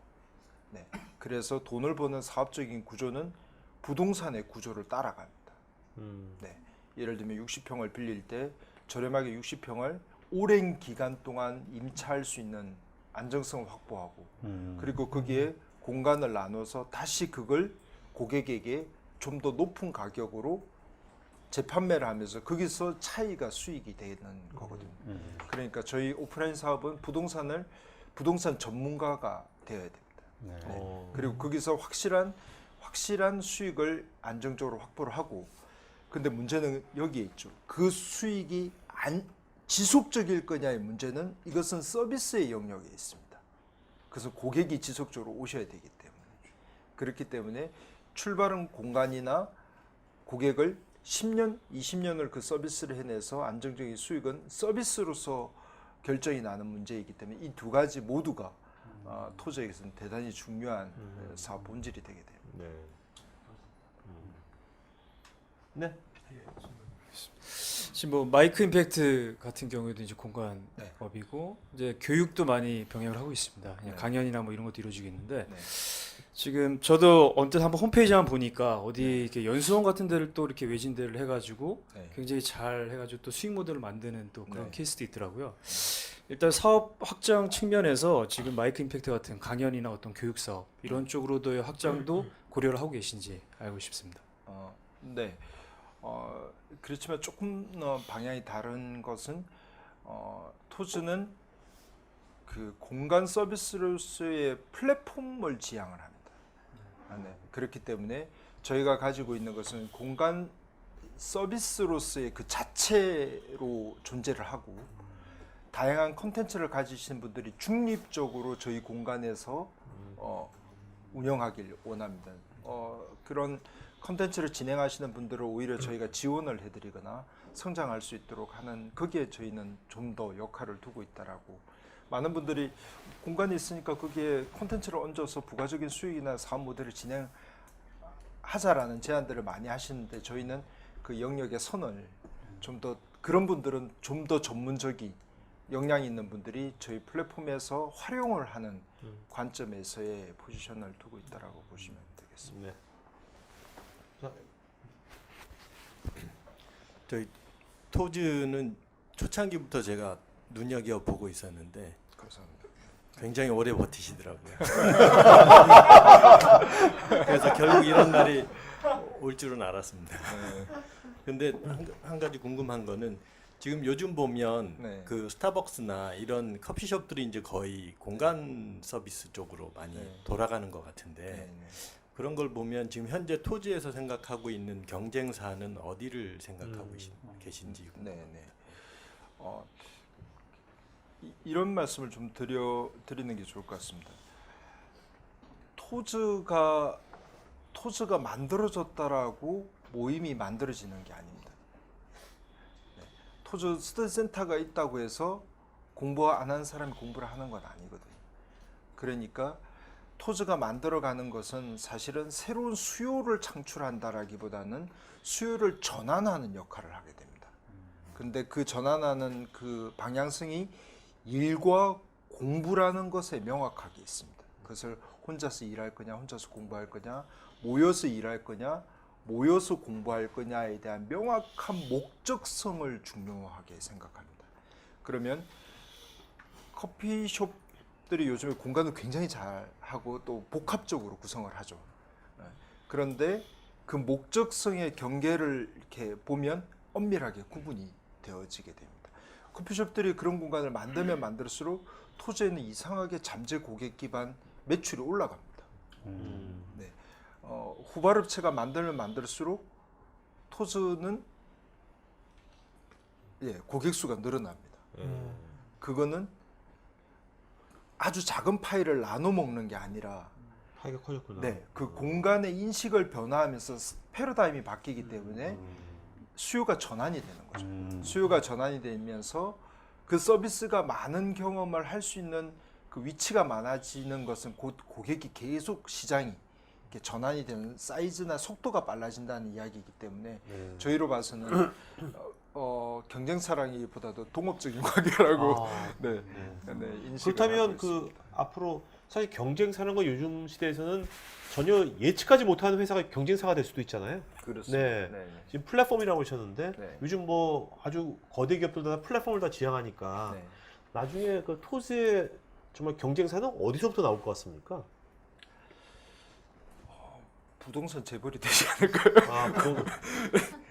네. 그래서 돈을 버는 사업적인 구조는 부동산의 구조를 따라갑니다. 네. 예를 들면 60평을 빌릴 때 저렴하게 60평을 오랜 기간 동안 임차할 수 있는 안정성을 확보하고 그리고 거기에 공간을 나눠서 다시 그걸 고객에게 좀 더 높은 가격으로 재판매를 하면서 거기서 차이가 수익이 되는 거거든요. 그러니까 저희 오프라인 사업은 부동산 전문가가 되어야 됩니다. 네. 그리고 거기서 확실한 수익을 안정적으로 확보를 하고 근데 문제는 여기에 있죠. 그 수익이 지속적일 거냐의 문제는 이것은 서비스의 영역에 있습니다. 그래서 고객이 지속적으로 오셔야 되기 때문에 그렇기 때문에 출발은 공간이나 고객을 10년, 20년을 그 서비스를 해내서 안정적인 수익은 서비스로서 결정이 나는 문제이기 때문에 이 두 가지 모두가 토지에서는 대단히 중요한 사업 본질이 되게 됩니다. 네. 지금 뭐 마이크 임팩트 같은 경우에도 이제 공간업이고 이제 교육도 많이 병행을 하고 있습니다. 그냥 네. 강연이나 뭐 이런 것도 이루어지고 있는데 네. 지금 저도 언뜻 한번 홈페이지만 보니까 어디 이렇게 연수원 같은 데를 또 이렇게 외진데를 해가지고 네. 굉장히 잘 해가지고 또 수익 모델을 만드는 또 그런 네. 케이스도 있더라고요. 일단 사업 확장 측면에서 지금 마이크 임팩트 같은 강연이나 어떤 교육 사업 이런 쪽으로도 확장도 고려를 하고 계신지 알고 싶습니다. 네. 그렇지만 조금 방향이 다른 것은 토즈는 그 공간 서비스로서의 플랫폼을 지향을 합니다. 네. 그렇기 때문에 저희가 가지고 있는 것은 공간 서비스로서의 그 자체로 존재를 하고 다양한 콘텐츠를 가지신 분들이 중립적으로 저희 공간에서 운영하길 원합니다. 그런 콘텐츠를 진행하시는 분들을 오히려 저희가 지원을 해드리거나 성장할 수 있도록 하는 거기에 저희는 좀 더 역할을 두고 있다라고. 많은 분들이 공간이 있으니까 거기에 콘텐츠를 얹어서 부가적인 수익이나 사업 모델을 진행하자라는 제안들을 많이 하시는데 저희는 그 영역의 선을 좀 더 그런 분들은 좀 더 전문적인 역량 있는 분들이 저희 플랫폼에서 활용을 하는 관점에서의 포지션을 두고 있다라고 보시면 되겠습니다. 네. 저희 토즈는 초창기부터 제가 눈여겨 보고 있었는데 감사합니다. 굉장히 오래 버티시더라고요. 그래서 결국 이런 날이 올 줄은 알았습니다. 근데 한 가지 궁금한 거는 지금 요즘 보면 네. 그 스타벅스나 이런 커피숍들이 이제 거의 공간 서비스 쪽으로 많이 네. 돌아가는 것 같은데 네. 그런 걸 보면 지금 현재 토지에서 생각하고 있는 경쟁사는 어디를 생각하고 계신지. 네, 네. 이런 말씀을 좀 드리는 게 좋을 것 같습니다. 토즈가 만들어졌다라고 모임이 만들어지는 게 아닙니다. 네. 토즈 스터디 센터가 있다고 해서 공부 안 하는 사람이 공부를 하는 건 아니거든요. 그러니까 토즈가 만들어가는 것은 사실은 새로운 수요를 창출한다라기보다는 수요를 전환하는 역할을 하게 됩니다. 근데 그 전환하는 그 방향성이 일과 공부라는 것에 명확하게 있습니다. 그것을 혼자서 일할 거냐, 혼자서 공부할 거냐, 모여서 일할 거냐, 모여서 공부할 거냐에 대한 명확한 목적성을 중요하게 생각합니다. 그러면 커피숍들이 요즘에 공간을 굉장히 잘 하고 또 복합적으로 구성을 하죠. 그런데 그 목적성의 경계를 이렇게 보면 엄밀하게 구분이 되어지게 됩니다. 커피숍들이 그런 공간을 만들면 만들수록 토지에는 이상하게 잠재 고객 기반 매출이 올라갑니다. 네. 후발업체가 만들면 만들수록 토즈는 고객 수가 늘어납니다. 그거는 아주 작은 파일을 나눠 먹는 게 아니라 파이가 커졌구나. 네, 그 공간의 인식을 변화하면서 패러다임이 바뀌기 때문에 수요가 전환이 되는 거죠. 수요가 전환이 되면서 그 서비스가 많은 경험을 할 수 있는 그 위치가 많아지는 것은 곧 고객이 계속 시장이 이렇게 전환이 되는 사이즈나 속도가 빨라진다는 이야기이기 때문에 저희로 봐서는 경쟁사라기보다도 동업적인 관계라고 네, 인식을 그렇다면 하고 그 있습니다. 앞으로 사실 경쟁사라는 거 요즘 시대에서는 전혀 예측하지 못하는 회사가 경쟁사가 될 수도 있잖아요. 그렇습니다. 네. 네. 지금 플랫폼이라고 하셨는데 네. 요즘 뭐 아주 거대 기업들도 다 플랫폼을 다 지향하니까 네. 나중에 그 토즈의 정말 경쟁사는 어디서부터 나올 것 같습니까? 부동산 재벌이 되지 않을까요? 아,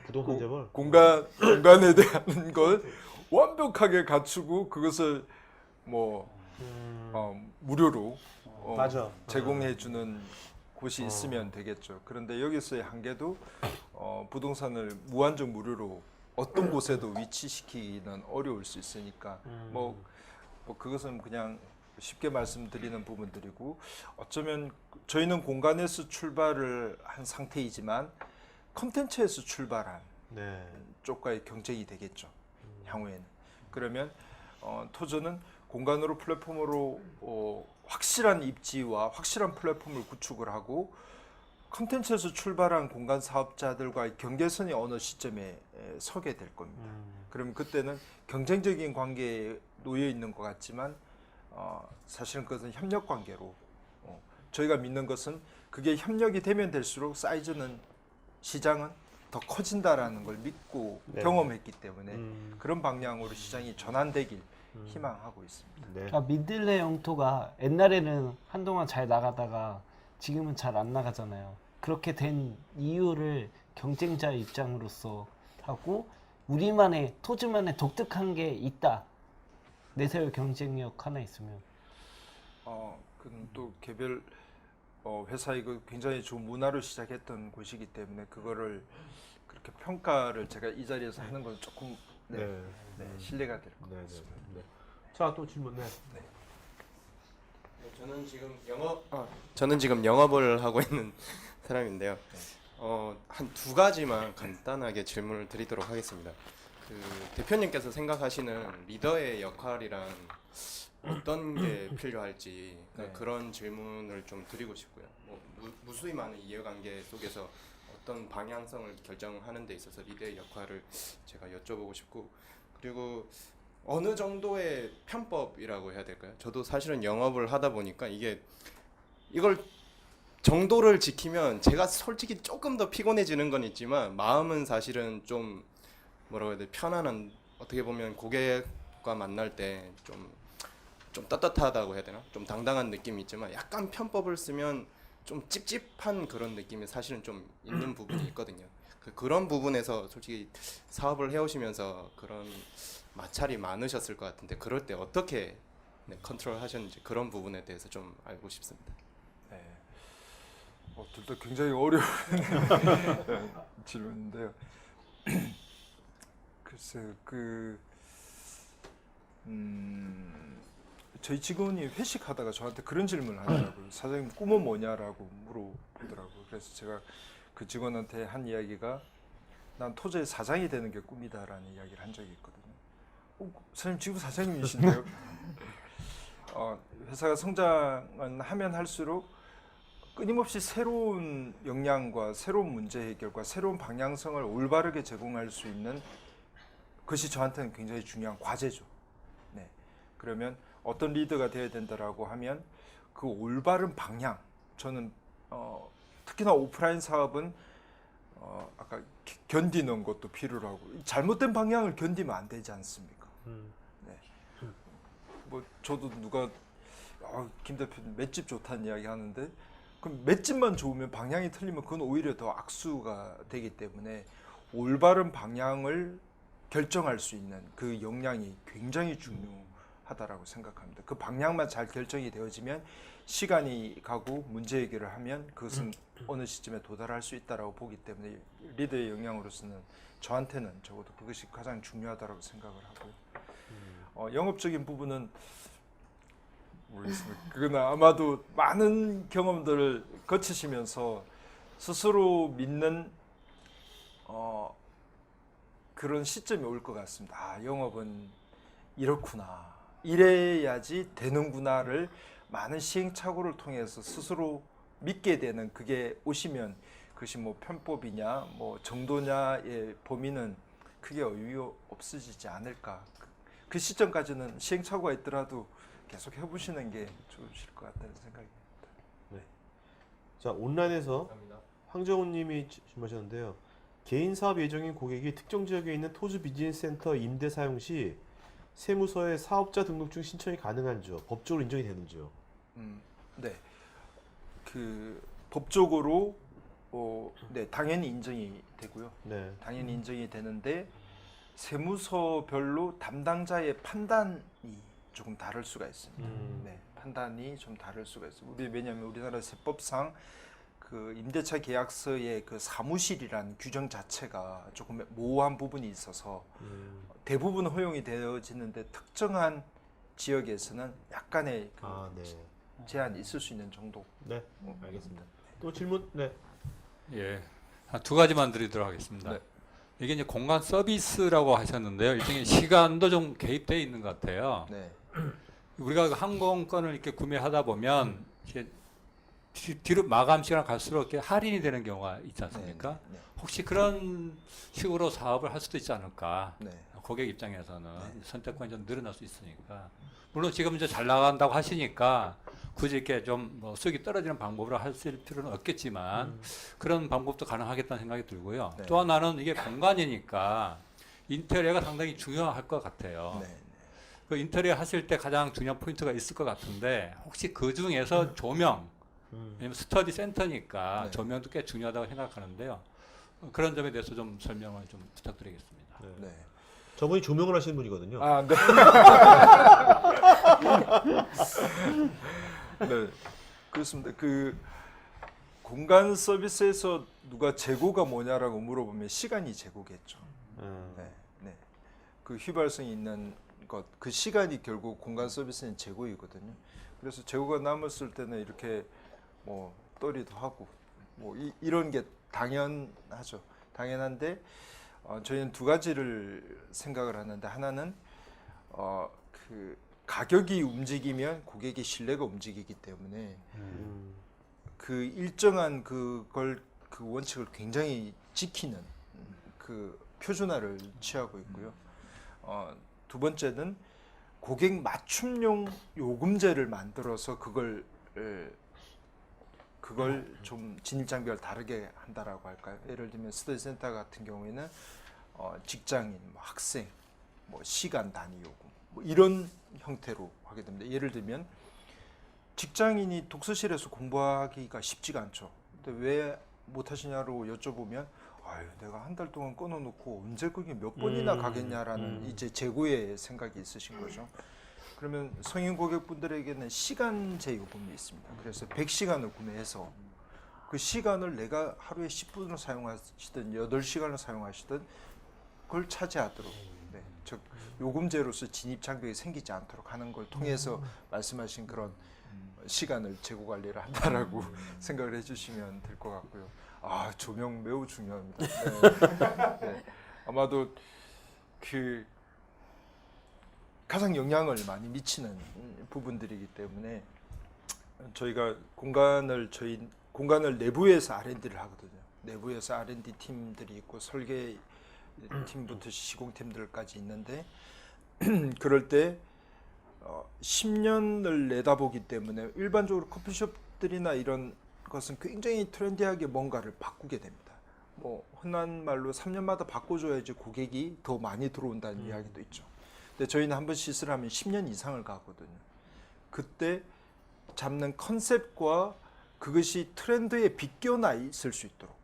부동산 재벌. 공간에 대한 걸 완벽하게 갖추고 그것을 뭐 무료로 맞아. 제공해주는 곳이 있으면 되겠죠. 그런데 여기서의 한계도 부동산을 무한정 무료로 어떤 곳에도 위치시키기는 어려울 수 있으니까 뭐 그것은 그냥 쉽게 말씀드리는 부분들이고 어쩌면 저희는 공간에서 출발을 한 상태이지만 컨텐츠에서 출발한 네. 쪽과의 경쟁이 되겠죠. 향후에는. 그러면 토즈는 공간으로 플랫폼으로 확실한 입지와 확실한 플랫폼을 구축을 하고 컨텐츠에서 출발한 공간 사업자들과의 경계선이 어느 시점에 서게 될 겁니다. 그러면 그때는 경쟁적인 관계에 놓여 있는 것 같지만 사실은 그것은 협력 관계로 저희가 믿는 것은 그게 협력이 되면 될수록 사이즈는 시장은 더 커진다라는 걸 믿고 네. 경험했기 때문에 그런 방향으로 시장이 전환되길 희망하고 있습니다. 네. 그러니까 미들레 영토가 옛날에는 한동안 잘 나가다가 지금은 잘 안 나가잖아요. 그렇게 된 이유를 경쟁자 입장으로서 하고 우리만의 토지만의 독특한 게 있다. 내세울 경쟁력 하나 있으면. 그건 또 개별 회사 이거 굉장히 좋은 문화로 시작했던 곳이기 때문에 그거를 그렇게 평가를 제가 이 자리에서 하는 건 조금 신뢰가 될 것 같습니다. 자, 또 질문. 네. 저는 지금 영업을 하고 있는 사람인데요. 한 두 가지만 간단하게 질문을 드리도록 하겠습니다. 그 대표님께서 생각하시는 리더의 역할이란 어떤 게 필요할지 그런 질문을 좀 드리고 싶고요. 무수히 많은 이해관계 속에서 어떤 방향성을 결정하는 데 있어서 리더의 역할을 제가 여쭤보고 싶고, 그리고 어느 정도의 편법이라고 해야 될까요? 저도 사실은 영업을 하다 보니까 이걸 정도를 지키면 제가 솔직히 조금 더 피곤해지는 건 있지만 마음은 사실은 좀 뭐라고 해야 돼, 편안한, 어떻게 보면 고객과 만날 때 좀 떳떳하다고 해야 되나? 좀 당당한 느낌이 있지만 약간 편법을 쓰면 좀 찝찝한 그런 느낌이 사실은 좀 있는 부분이 있거든요. 그런 부분에서 솔직히 사업을 해오시면서 그런 마찰이 많으셨을 것 같은데 그럴 때 어떻게 컨트롤 하셨는지 그런 부분에 대해서 좀 알고 싶습니다. 네. 둘 다 굉장히 어려운 질문인데요. 글쎄 저희 직원이 회식하다가 저한테 그런 질문을 하더라고요. 사장님 꿈은 뭐냐라고 물어보더라고요. 그래서 제가 그 직원한테 한 이야기가 난 토지의 사장이 되는 게 꿈이다라는 이야기를 한 적이 있거든요. 사장님 지금 사장님이신데요. 회사가 성장은 하면 할수록 끊임없이 새로운 역량과 새로운 문제 해결과 새로운 방향성을 올바르게 제공할 수 있는 것이 저한테는 굉장히 중요한 과제죠. 네. 그러면 어떤 리더가 되어야 된다라고 하면 그 올바른 방향, 저는 특히나 오프라인 사업은 아까 견디는 것도 필요하고 잘못된 방향을 견디면 안 되지 않습니까? 네. 뭐 저도 누가 김 대표님 맷집 좋다는 이야기 하는데 그럼 맷집만 좋으면 방향이 틀리면 그건 오히려 더 악수가 되기 때문에 올바른 방향을 결정할 수 있는 그 역량이 굉장히 중요하다라고 생각합니다. 그 방향만 잘 결정이 되어지면 시간이 가고 문제 해결을 하면 그것은 어느 시점에 도달할 수 있다라고 보기 때문에 리더의 역량으로서는 저한테는 적어도 그것이 가장 중요하다라고 생각을 하고요. 영업적인 부분은 모르겠습니다. 그건 아마도 많은 경험들을 거치시면서 스스로 믿는 그런 시점이 올 것 같습니다. 영업은 이렇구나, 이래야지 되는구나를 많은 시행착오를 통해서 스스로 믿게 되는 그게 오시면 그것이 뭐 편법이냐 뭐 정도냐의 범위는 크게 의미 없어지지 않을까. 그 시점까지는 시행착오가 있더라도 계속 해보시는 게 좋으실 것 같다는 생각입니다. 네. 자, 온라인에서 황정훈님이 질문하셨는데요. 개인 사업 예정인 고객이 특정 지역에 있는 토지 비즈니스 센터 임대 사용 시 세무서에 사업자 등록증 신청이 가능한지요? 법적으로 인정이 되는지요? 네. 법적으로 네, 당연히 인정이 되고요. 네. 당연히 인정이 되는데 세무서별로 담당자의 판단이 조금 다를 수가 있습니다. 네, 판단이 좀 다를 수가 있어요. 왜냐하면 우리나라 세법상 그 임대차 계약서의 그 사무실이라는 규정 자체가 조금 모호한 부분이 있어서 대부분 허용이 되어지는데 특정한 지역에서는 약간의 제한이 있을 수 있는 정도. 네, 알겠습니다. 또 질문? 네. 예, 두 가지만 드리도록 하겠습니다. 네. 이게 이제 공간 서비스라고 하셨는데요. 일종의 시간도 좀 개입되어 있는 것 같아요. 네. 우리가 항공권을 이렇게 구매하다 보면 이렇게 뒤로 마감 시간 갈수록 이렇게 할인이 되는 경우가 있지 않습니까? 네. 혹시 그런 식으로 사업을 할 수도 있지 않을까? 네. 고객 입장에서는 선택권이 좀 늘어날 수 있으니까. 물론 지금 이제 잘 나간다고 하시니까 굳이 이렇게 좀뭐 수익이 떨어지는 방법으로 하실 필요는 없겠지만 그런 방법도 가능하겠다는 생각이 들고요. 네. 또 하나는 이게 공간이니까 인테리어가 상당히 중요할 것 같아요. 네. 그 인테리어 하실 때 가장 중요한 포인트가 있을 것 같은데 혹시 그 중에서 조명, 왜냐면 스터디 센터니까 네. 조명도 꽤 중요하다고 생각하는데요. 그런 점에 대해서 좀 설명을 좀 부탁드리겠습니다. 네. 저분이 조명을 하시는 분이거든요. 아, 네. 네. 그렇습니다. 그 공간 서비스에서 누가 재고가 뭐냐라고 물어보면 시간이 재고겠죠. 네. 네. 그 휘발성이 있는 것, 그 시간이 결국 공간 서비스는 재고이거든요. 그래서 재고가 남았을 때는 이렇게 뭐 떨이도 하고 뭐 이런 게 당연하죠. 당연한데 저희는 두 가지를 생각을 하는데 하나는 그 가격이 움직이면 고객의 신뢰가 움직이기 때문에 그 일정한 그 원칙을 굉장히 지키는 그 표준화를 취하고 있고요. 두 번째는 고객 맞춤용 요금제를 만들어서 그걸 좀 진입 장벽을 다르게 한다라고 할까요? 예를 들면 스터디 센터 같은 경우에는 직장인, 뭐 학생, 뭐 시간 단위 요금 뭐 이런 형태로 하게 됩니다. 예를 들면 직장인이 독서실에서 공부하기가 쉽지가 않죠. 근데 왜 못하시냐고 여쭤보면 아유 내가 한 달 동안 끊어놓고 언제 그게 몇 번이나 가겠냐라는 이제 재고의 생각이 있으신 거죠. 그러면 성인 고객분들에게는 시간제 요금이 있습니다. 그래서 100시간을 구매해서 그 시간을 내가 하루에 10분을 사용하시든 8시간을 사용하시든 그걸 차지하도록 네, 즉 요금제로서 진입 장벽이 생기지 않도록 하는 걸 통해서 말씀하신 그런 시간을 재고 관리를 한다라고 생각을 해주시면 될 것 같고요. 아 조명 매우 중요합니다. 네. 네. 아마도 그 가장 영향을 많이 미치는 부분들이기 때문에 저희가 공간을 내부에서 R&D를 하거든요. 내부에서 R&D 팀들이 있고 설계 팀부터 시공팀들까지 있는데 그럴 때 10년을 내다보기 때문에 일반적으로 커피숍들이나 이런 것은 굉장히 트렌디하게 뭔가를 바꾸게 됩니다. 뭐 흔한 말로 3년마다 바꿔줘야지 고객이 더 많이 들어온다는 이야기도 있죠. 근데 저희는 한번 시술을 하면 10년 이상을 가거든요. 그때 잡는 컨셉과 그것이 트렌드에 비껴나 있을 수 있도록.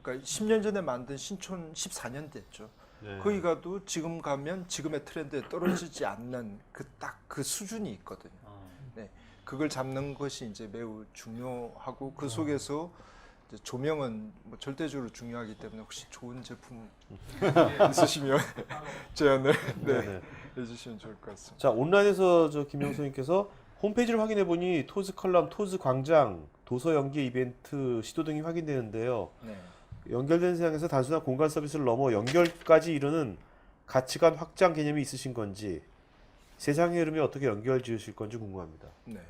그러니까 10년 전에 만든 신촌 14년 됐죠. 네. 거기 가도 지금 가면 지금의 트렌드에 떨어지지 않는 그 수준이 있거든요. 네, 그걸 잡는 것이 이제 매우 중요하고 그 속에서 이제 조명은 뭐 절대적으로 중요하기 때문에 혹시 좋은 제품 있으시면 제안을 네, 해주시면 좋을 것 같습니다. 자 온라인에서 저 김영수님께서 홈페이지를 확인해 보니 토즈 컬럼, 토즈 광장, 도서 연계 이벤트 시도 등이 확인되는데요. 네. 연결된 세상에서 단순한 공간 서비스를 넘어 연결까지 이루는 가치관 확장 개념이 있으신 건지 세상의 흐름에 어떻게 연결 지으실 건지 궁금합니다. 네,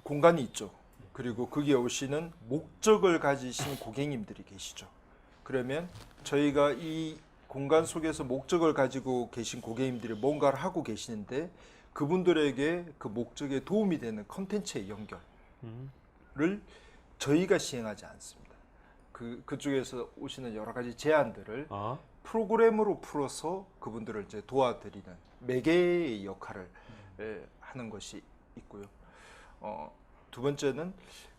공간이 있죠. 그리고 거기에 오시는 목적을 가지신 고객님들이 계시죠. 그러면 저희가 이 공간 속에서 목적을 가지고 계신 고객님들이 뭔가를 하고 계시는데 그분들에게 그 목적에 도움이 되는 컨텐츠의 연결을 저희가 시행하지 않습니다. 그쪽에서 오시는 여러 가지 제안들을 프로그램으로 풀어서 그분들을 이제 도와드리는 매개의 역할을 하는 것이 있고요. 두 번째는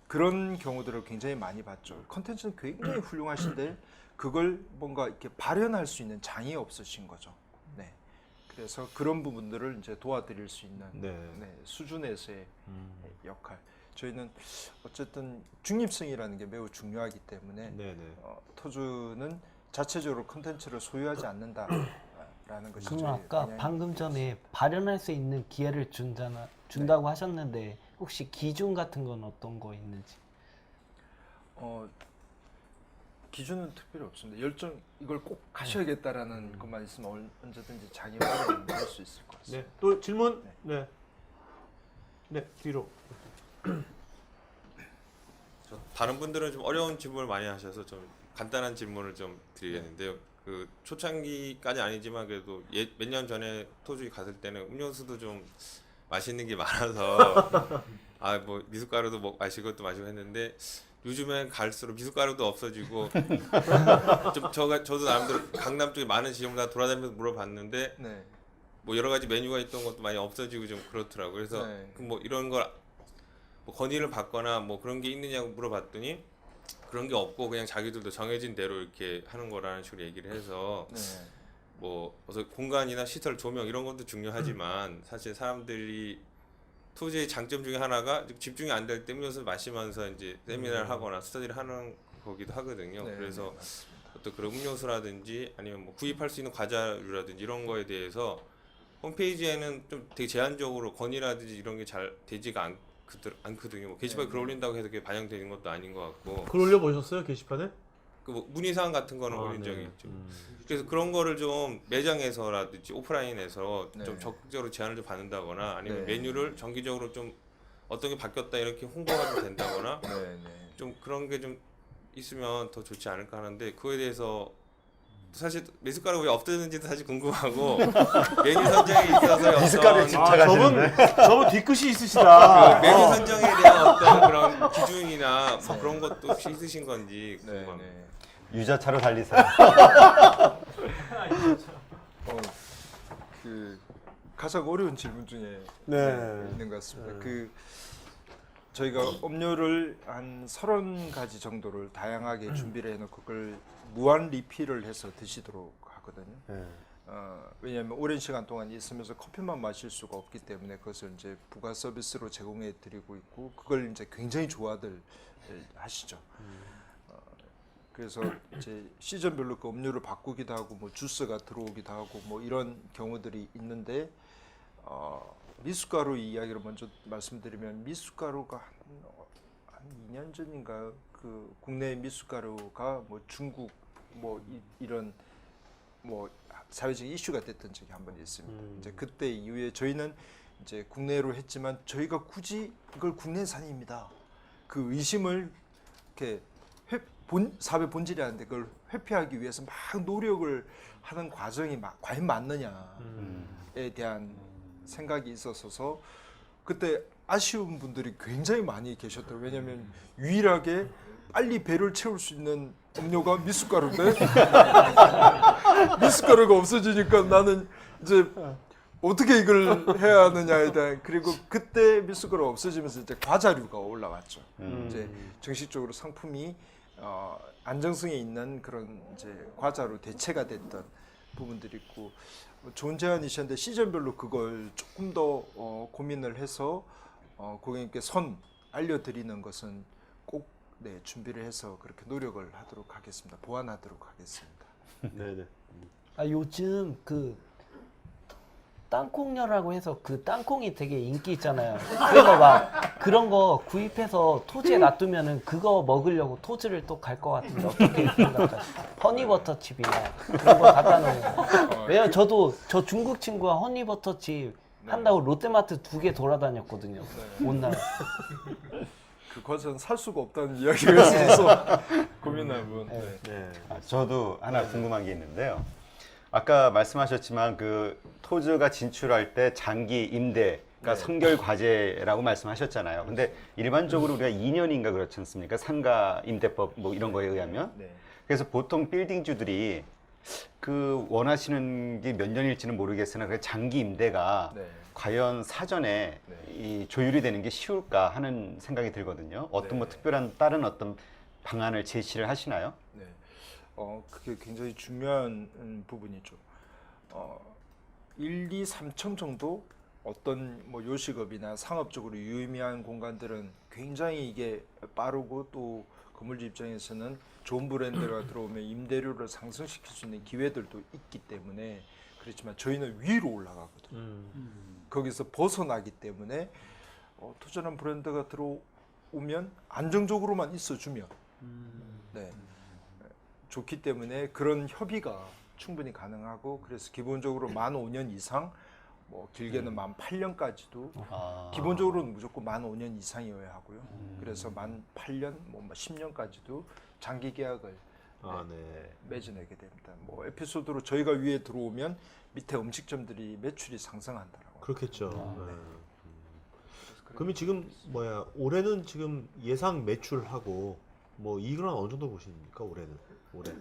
그런 경우들을 굉장히 많이 봤죠. 컨텐츠는 굉장히 훌륭하신데 그걸 뭔가 이렇게 발현할 수 있는 장이 없으신 거죠. 네. 그래서 그런 부분들을 이제 도와드릴 수 있는 네, 수준에서의 역할. 저희는 어쨌든 중립성이라는 게 매우 중요하기 때문에 토즈는 자체적으로 컨텐츠를 소유하지 않는다라는 것이 그럼 저희 아까 방향입니다. 방금 전에 발현할 수 있는 기회를 준다고 하셨는데 혹시 기준 같은 건 어떤 거 있는지? 기준은 특별히 없습니다. 열정 이걸 꼭 하셔야겠다라는 것만 있으면 언제든지 장애물을 낼 수 있을 것 같습니다. 네, 또 질문? 네, 네 뒤로. 다른 분들은 좀 어려운 질문을 많이 하셔서 좀 간단한 질문을 좀 드리겠는데요. 그 초창기까지 아니지만 그래도 몇 년 전에 토주에 갔을 때는 음료수도 좀 맛있는 게 많아서 아 뭐 미숫가루도 마시고 것도 마시고 했는데 요즘엔 갈수록 미숫가루도 없어지고 좀 저도 나름대로 강남 쪽에 많은 지점마다 돌아다니면서 물어봤는데 네. 뭐 여러 가지 메뉴가 있던 것도 많이 없어지고 좀 그렇더라고요. 그래서 네. 뭐 이런 걸 뭐 건의를 받거나 뭐 그런 게 있느냐고 물어봤더니 그런 게 없고 그냥 자기들도 정해진 대로 이렇게 하는 거라는 식으로 얘기를 해서 네. 뭐 어서 공간이나 시설 조명 이런 것도 중요하지만 사실 사람들이 토지의 장점 중에 하나가 집중이 안 될 때 음료수 마시면서 이제 세미나를 하거나 스터디를 하는 거기도 하거든요. 네, 그래서 네, 맞습니다. 어떤 그런 음료수라든지 아니면 뭐 구입할 수 있는 과자류라든지 이런 거에 대해서 홈페이지에는 좀 되게 제한적으로 건의라든지 이런 게 잘 되지가 않거든요. 뭐 게시판에 네, 글 네. 올린다고 해서 그게 반영되는 것도 아닌 것 같고 글 올려보셨어요 게시판에? 그 뭐 문의사항 같은 거는 아, 올린 네. 적이 있죠. 그래서 그런 거를 좀 매장에서라든지 오프라인에서 네. 좀 적극적으로 제안을 좀 받는다거나 아니면 네. 메뉴를 정기적으로 좀 어떤 게 바뀌었다 이렇게 홍보가 좀 된다거나 네, 네. 좀 그런 게 좀 있으면 더 좋지 않을까 하는데 그거에 대해서 사실 미숫가루 왜 없애는지도 사실 궁금하고 메뉴 선정에 있어서 미숫가루에 어떤 집착하시는데. 저분 뒤끝이 있으시다. 그 메뉴 선정에 대한 어떤 그런 기준이나 뭐 그런 것도 혹시 있으신 건지 네, 궁금합니다. 네. 유자차로 달리세요. 그 가장 어려운 질문 중에 네. 있는 것 같습니다. 그 저희가 음료를 한 30가지 정도를 다양하게 준비를 해놓고 그걸 무한 리필을 해서 드시도록 하거든요. 네. 왜냐하면 오랜 시간 동안 있으면서 커피만 마실 수가 없기 때문에 그것을 이제 부가 서비스로 제공해 드리고 있고 그걸 이제 굉장히 좋아들 하시죠. 그래서 이제 시즌별로 그 음료를 바꾸기도 하고 뭐 주스가 들어오기도 하고 뭐 이런 경우들이 있는데 미숫가루 이야기를 먼저 말씀드리면 미숫가루가 한 2년 전인가 그 국내 미숫가루가 뭐 중국 뭐 이런 뭐 사회적 이슈가 됐던 적이 한 번 있습니다. 이제 그때 이후에 저희는 이제 국내로 했지만 저희가 굳이 이걸 국내산입니다. 그 의심을 이렇게 사회 본질이 아닌데 그걸 회피하기 위해서 막 노력을 하는 과정이 과연 맞느냐에 대한 생각이 있었어서 그때 아쉬운 분들이 굉장히 많이 계셨더라고요. 왜냐하면 유일하게 빨리 배를 채울 수 있는 음료가 미숫가루인데 미숫가루가 없어지니까 나는 이제 어떻게 이걸 해야 하느냐에 대한 그리고 그때 미숫가루가 없어지면서 이제 과자류가 올라왔죠. 이제 정식적으로 상품이 안정성이 있는 그런 이제 과자로 대체가 됐던 부분들이 있고 좋은 제안이셨는데 시즌별로 그걸 조금 더 고민을 해서 고객님께 알려드리는 것은 꼭 네, 준비를 해서 그렇게 노력을 하도록 하겠습니다. 보완하도록 하겠습니다. 네네. 아 요즘 그 땅콩녀라고 해서 그 땅콩이 되게 인기 있잖아요. 그래서 막 그런 거 구입해서 토지에 놔두면은 그거 먹으려고 토지를 또 갈 것 같은데 어떻게 생각하세요? 허니버터칩이나 그런 거 갖다 놓은 거. 왜냐면 저 중국 친구가 허니버터칩 한다고 롯데마트 2개 돌아다녔거든요. 온 날. 그 과자는 살 수가 없다는 이야기가 있어서 고민하면. 네. 네. 저도 하나 궁금한 게 있는데요. 아까 말씀하셨지만 그 토지가 진출할 때 장기 임대가 선결 과제라고 말씀하셨잖아요. 근데 일반적으로 우리가 2년인가 그렇지 않습니까? 상가 임대법 뭐 이런 거에 의하면. 네. 그래서 보통 빌딩주들이 그 원하시는 게 몇 년일지는 모르겠으나 그 장기 임대가 네. 과연 사전에 네. 이 조율이 되는 게 쉬울까 하는 생각이 들거든요. 어떤 뭐 네. 특별한 다른 어떤 방안을 제시를 하시나요? 네. 그게 굉장히 중요한 부분이죠. 1, 2, 3층 정도 어떤 뭐 요식업이나 상업적으로 유의미한 공간들은 굉장히 이게 빠르고 또 건물주 입장에서는 좋은 브랜드가 들어오면 임대료를 상승시킬 수 있는 기회들도 있기 때문에 그렇지만 저희는 위로 올라가거든요. 거기서 벗어나기 때문에 투자한 브랜드가 들어오면 안정적으로만 있어주면 네. 좋기 때문에 그런 협의가 충분히 가능하고 그래서 기본적으로 만 5년 이상 뭐 길게는 만 8년까지도 기본적으로는 무조건 만 5년 이상이어야 하고요. 그래서 만 8년, 뭐 10년까지도 장기 계약을 맺어내게 됩니다. 뭐 에피소드로 저희가 위에 들어오면 밑에 음식점들이 매출이 상승한다라고. 그렇겠죠. 그러면 지금 뭐야 올해는 지금 예상 매출하고 뭐 이익은 어느 정도 보십니까 올해는 올해?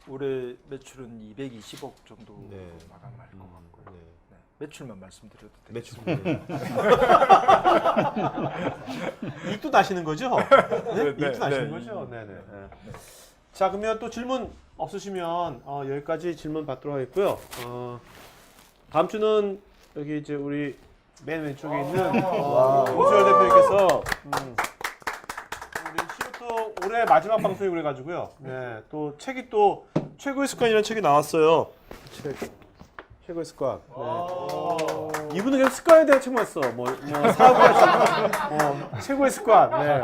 올해 매출은 220억 정도 네. 마감할 것 같고요. 네. 네. 매출만 말씀드려도 되겠습니다. 매출. 이익도 나시는 거죠? 네? 이익도 나시는 거죠? 네네. 네. 자 그러면 또 질문 없으시면 여기까지 질문 받도록 하겠고요. 다음 주는 여기 이제 우리 맨 왼쪽에 있는 이수열 대표님께서 우리 시우토 올해 마지막 방송이 그래가지고요. 네, 또 책이 또 최고의 습관이라는 책이 나왔어요. 최고의 습관. 네. 이분은 계속 습관에 대한 책만 써. 뭐 사업을 최고의 습관. 네.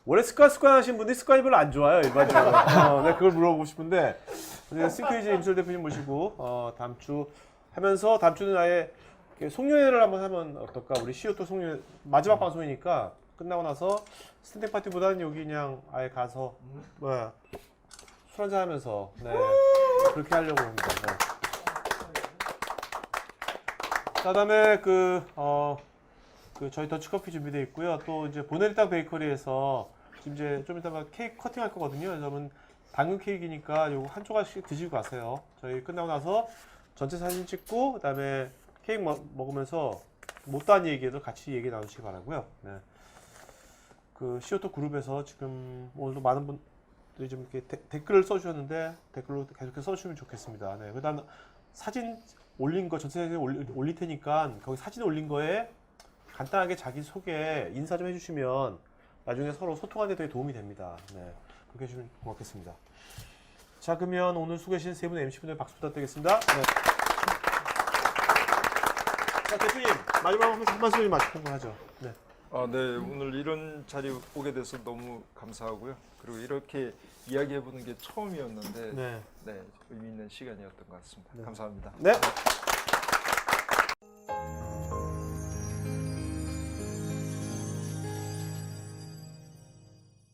원래 습관 하신 분들이 습관이 별로 안 좋아요 일반적으로. 내가 그걸 물어보고 싶은데 싱크이즈 임수열 대표님 모시고 다음 주 하면서 다음 주는 아예 송년회를 한번 하면 어떨까? 우리 시우토 송년회 마지막 방송이니까 끝나고 나서 스탠딩 파티보다는 여기 그냥 아예 가서 술 한잔 하면서 그렇게 하려고 합니다. 네. 그다음에 저희 더치커피 준비되어 있고요. 또 이제 보네리땅 베이커리에서 지금 이제 좀 이따가 케이크 커팅할 거거든요. 여러분 당근 케이크니까 요거 한 조각씩 드시고 가세요. 저희 끝나고 나서 전체 사진 찍고 그다음에 케이크 먹으면서 못다한 얘기에도 같이 얘기 나누시기 바라고요. 네. 그 시오토 그룹에서 지금 오늘도 많은 분들이 좀 이렇게 댓글을 써주셨는데 댓글로 계속해서 써주시면 좋겠습니다. 네. 그다음 사진 올린 거 전체 사진 올릴 테니까 거기 사진 올린 거에 간단하게 자기 소개 인사 좀 해주시면 나중에 서로 소통하는 데 되게 도움이 됩니다. 네. 그렇게 해주시면 고맙겠습니다. 자 그러면 오늘 수고하신 세 분의 MC분들 박수 부탁드리겠습니다. 네. 자 대표님 마지막으로 한 말씀 마치는 거 하죠. 네. 네 오늘 이런 자리 오게 돼서 너무 감사하고요. 그리고 이렇게 이야기해보는 게 처음이었는데 네. 의미 있는 시간이었던 것 같습니다. 네. 감사합니다. 네.